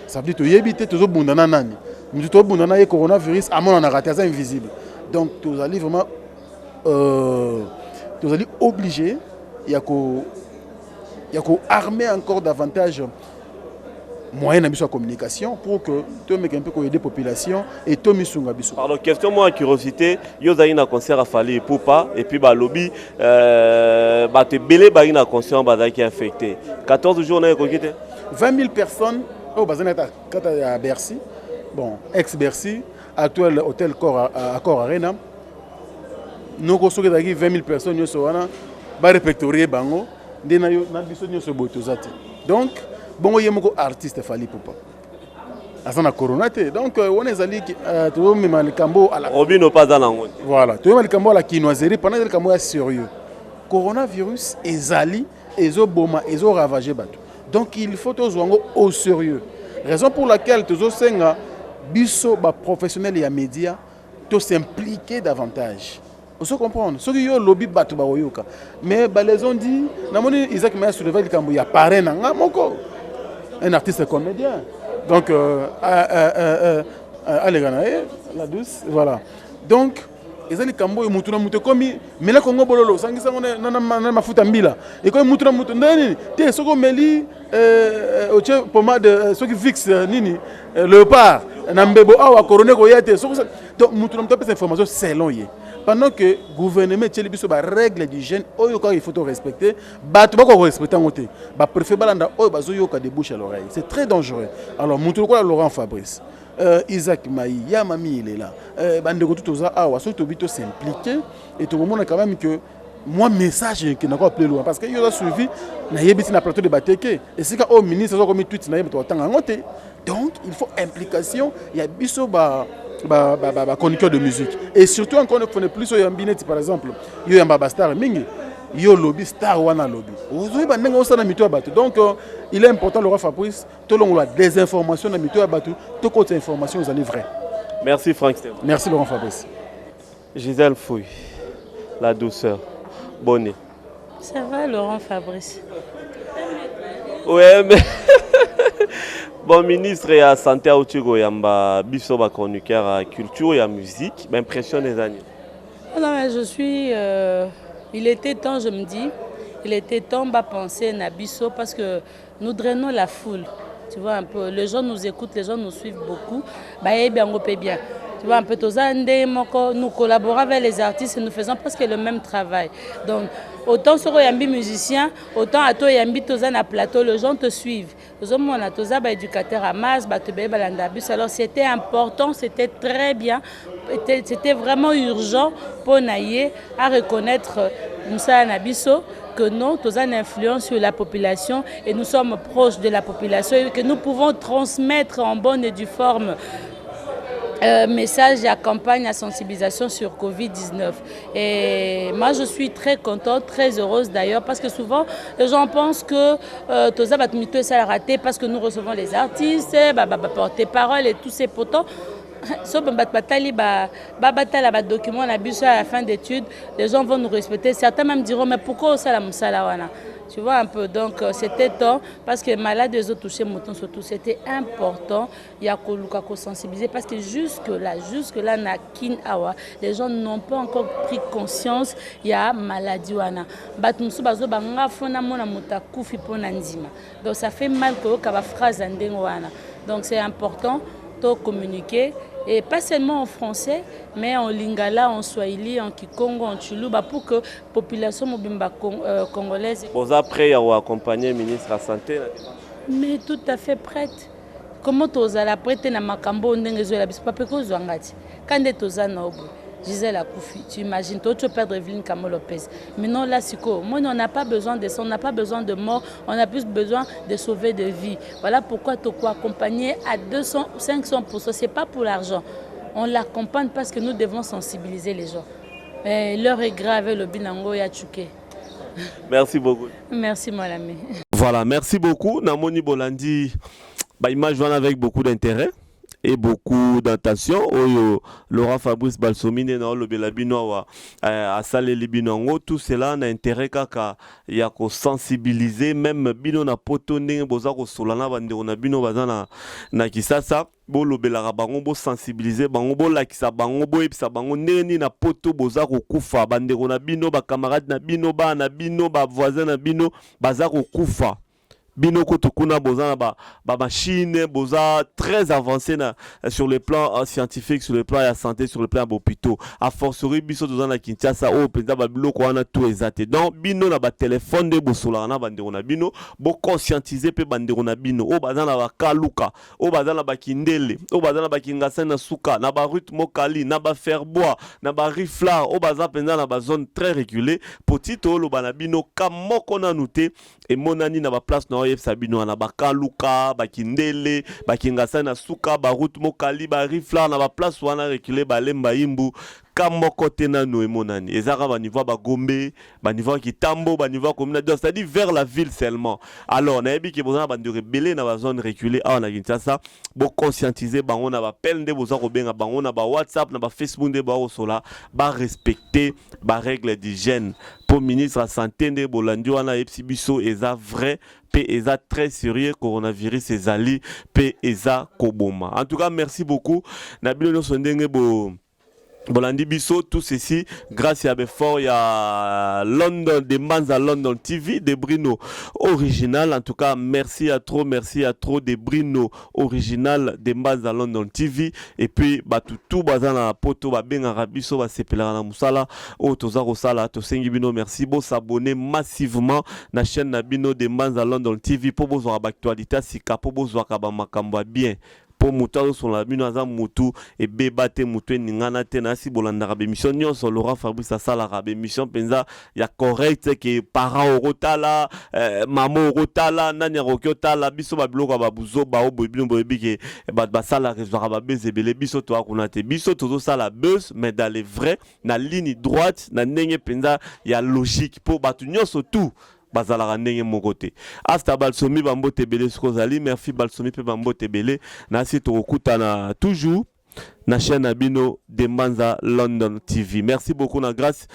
Speaker 6: Ça veut dire que tu éviter toujours bundana nani. Mais tu bundana et coronavirus à mon en raté invisible. Donc tu allé vraiment tu allé obligé il y a que il y a armer encore davantage moyens de communication pour que tu aies un peu aider la population et tu misunga biso.
Speaker 2: Pardon, question moi curiosité, yo za ina concert à Fali Poupa et puis ba lobby ba te belé ba ina concert ba qui affecté. 14 jours na kokité.
Speaker 6: 20 000 personnes au bazana à Bercy. Bon, ex-Bercy, actuel hôtel Accor Arena. Nous avons 20 000 personnes qui sont répertoriées. Donc, bon, il y a beaucoup d'artistes Fali Poupa. Asana corona te. Donc, on est allé tout le monde cambo à la.
Speaker 2: Robin n'a pas dans
Speaker 6: voilà, tout le monde cambo à la quinoiserie pendant que le cambo est sérieux. Coronavirus est allé, ils ont boma, ils ont ravagé bateau. Donc, il faut tous au sérieux. Raison pour laquelle tous os senga biso ba professionnels et médias tous s'impliquer davantage. Vous comprenez? Ceux qui ont lobby bateau ba oyoka. Mais les ont dit, namoni Isaac Maya soulevé le cambo ya parrain nga moko. Un artiste comédien. Donc, allez, la douce, voilà. Donc, ils ont dit Kambo et Moutouna Moutou comme mais là Congo Bololo, sangi sango na mafuta mbila. Et comme Moutouna Moutou nani, te soko meli oche pomade soki fixe nini léopard na mbebo awa coroné ko yete soko donc Moutouna Moutou cette information selon yé. Pendant que le gouvernement tient biso ba règle d'hygiène oyo il faut respecter, bato ba ko respecter ngote. Ba préfet balanda oyo bazo yoka de bouche à l'oreille. C'est très dangereux. Alors Moutouna ko Laurent Fabrice. Isaac Maï, Yamami il est là. Bandeko tout ça awa surtout bito s'impliquer et tout le monde quand même que moi message qui n'a pas appelé loin parce que il a suivi na yebiti na plateau de Bateke et c'est quand au ministre ça comme tweet na yebito tanga ngote. Donc il faut implication, il y a biso ba chroniqueur de musique et surtout encore ne plus au Yambineti par exemple, yo Yamba star mingi. Yo lobby star wana lobby. Aujourd'hui bandenga osana mito ya bato. Donc il est important Laurent Fabrice to longola des informations na mito ya bato, to côté information aux vraies.
Speaker 2: Merci Franck Stéphane.
Speaker 6: Merci Laurent Fabrice.
Speaker 2: Gisèle Fouille, la douceur. Bonne.
Speaker 15: Ça va Laurent Fabrice.
Speaker 2: Ouais mais bon ministre ya santé Aoutigo yamba biso ba chroniqueur à culture et à musique, m'impressionne les années.
Speaker 15: Non mais je suis il était temps, je me dis, il était temps de penser à Bisso parce que nous drainons la foule. Tu vois un peu, les gens nous écoutent, les gens nous suivent beaucoup. Bah, eh bien, on peut bien. Tu vois un peu, nous collaborons avec les artistes et nous faisons presque le même travail. Donc, autant sur les musiciens, autant à toi Yambi Toza na plateau, les gens te suivent. Les hommes on a Toza ba éducateur à masse, ba te balanda bus. Alors c'était important, c'était très bien, c'était vraiment urgent pour Naye à reconnaître Moussa Nabiso que nous avons une influence sur la population et nous sommes proches de la population et que nous pouvons transmettre en bonne et due forme message et campagne à sensibilisation sur Covid-19. Et moi, je suis très contente, très heureuse d'ailleurs, parce que souvent, les gens pensent que Toza va ça raté parce que nous recevons les artistes, porter parole et tous ces potents. Sauf que document on a bu ça à la fin d'études, les gens vont nous respecter. Certains même diront mais pourquoi ça la musala. Tu vois un peu, donc c'était temps parce que malade des autres touchés moutons surtout c'était important. Il y a qu'on sensibiliser parce que jusque là na kin awa les gens n'ont pas encore pris conscience il y a maladie wana. Batumsu bazo banga fona mona mutakufi pona ndima. Donc ça fait mal que kaba phrase ndengo wana. Donc c'est important de communiquer. Et pas seulement en français, mais en lingala, en swahili, en kikongo, en chuluba, pour que la population congolaise...
Speaker 2: Vous après avoir accompagné le ministre de la Santé?
Speaker 15: Mais tout à fait prête. Comment tu as prêté na makambo ndenge la bispa peko zwangati. Quand tu as Gisèle Akoufi, tu imagines, tu peux perdre Evelyne Kamo Lopez. Mais non, là, moi, on n'a pas besoin de ça, on n'a pas besoin de mort, on a plus besoin de sauver des vies. Voilà pourquoi tu peux accompagner à 200, 500%. Ce n'est pas pour l'argent. On l'accompagne parce que nous devons sensibiliser les gens. L'heure est grave, le binango ya tchouké.
Speaker 2: Merci beaucoup.
Speaker 15: Merci, mon ami.
Speaker 2: Voilà, merci beaucoup. Namoni Bolandi, image avec beaucoup d'intérêt. et beaucoup d'attention. Laura Fabrice Balsomine na lobela bino à salé libinongo, tout cela na intérêt kaka ya ko sensibiliser même bino na poto ndenge boza ko solana bandeko na bino bazana na kisasa bo lobela bango bo sensibiliser bango bo lakisa bango bo epsa bango neni na poto boza ko kufa bandeko na bino ba camarade na bino ba na bino ba voisin na bino baza ko kufa. Bino kotokuna boza ba machine boza très avancé sur le plan scientifique, sur le plan de la santé, sur le plan de l'hôpital. A fortiori biso doza na Kinshasa o penza ba biloko wana tout exacté. Donc bino na ba téléphone de bosola na bandeko na bino bo conscientiser pe bandeko na bino o baza na ba kaluka, o baza na ba kindele, o baza na ba kingasa na suka, na ba rute mokali, na ba ferbois, na ba rifla, o baza penza na ba zone très reculée. Potito lo bana bino kamoko na nuté et monani na ba place na Sabino na bakaluka bakindele bakingasa na suka ba route mokali ba rifla na ba place wana reculer ba lemba imbu kamoko tena no emonani ezaka ba niveau ba gombe ba niveau kitambo ba niveau commune c'est-à-dire vers la ville seulement. Alors na yebi ke bozana ba de rebelle na ba zone reculée a na Kinshasa bo conscientiser bango na ba pel nde boza ko benga bango na ba WhatsApp na ba Facebook nde ba osola ba respecter ba règle d'hygiène. Pour ministre de la santé de Bolandi wana epsibiso eza vrai pe eza très sérieux coronavirus ezali pe eza koboma. En tout cas merci beaucoup na bino sondenge bo Bolandi Bisso, tout ceci grâce à Befort, il y a London, des Manza London TV, des Brino original. En tout cas, merci à trop des Brino original, des Manza London TV. Et puis, tout bazana poto, ben arabiso, ba sepela na musala, o tozaro sala, to sengibino, merci. Bo s'abonner massivement na chaîne Nabino des Manza London TV pour vos actualités, si capo vos wakaba makamba bien. Pour mutu sur la binaza mutu et bébate mutu ningana tena si bolanda rabe mission nyon sur Laura Fabrice sala rabe mission penza ya correct que parents rotala maman rotala nani rokotala biso ba biloko ba buzo ba obibino boyebi ke ba sala résoudre ba bezebele biso to akuna te biso to sala buzz mais dans les vrais na ligne droite na ndenge penza ya logique pour batu nyon surtout bazala ndenge mokote asta balsomi bambo tebele skozali merci balsomi pe bambo tebele na site okutana toujours na chaîne Abino de Manza London TV. Merci beaucoup na grâce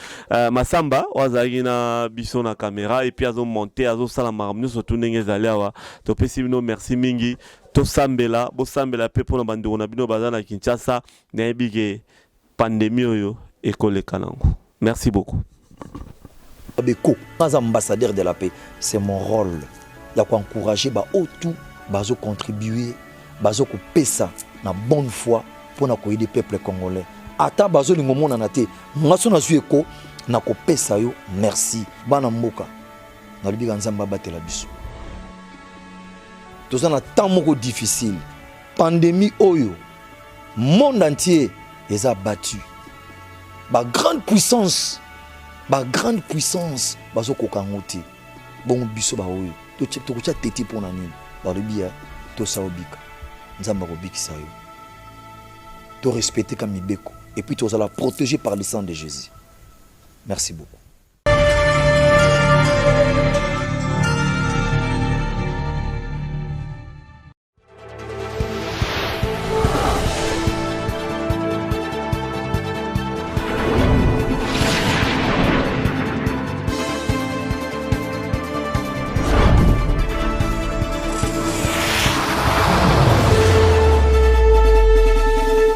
Speaker 2: Masamba wazagi na biso na caméra et puis azo monter azo sala maramno surtout ndenge zali awa to pesi bino merci mingi to sambela bo sambela pe pona bandeko na bino bazana Kinshasa na ebige pandémie oyo ekoleka nango. Merci beaucoup.
Speaker 1: Beko, pas ambassadeur de la paix, c'est mon rôle. Il y a encourager tout, bazo contribuer, bazo ko pesa na bonne foi pour na ko aider peuple congolais. Ata bazo lingomo na nate, ngaso na zueko na ko pesa yo, merci. Bana mboka. Na libi nzamba batela biso. Toza na temps moko difficile. Pandémie oyo, monde entier les a battus. Ba grande puissance bazo kokangote bon biso ba oyo to kucha tete pona nini ba rubia to saobika nzamba ko bikisa yo to respecter comme mibeko et puis to la protéger par le sang de Jésus. Merci beaucoup.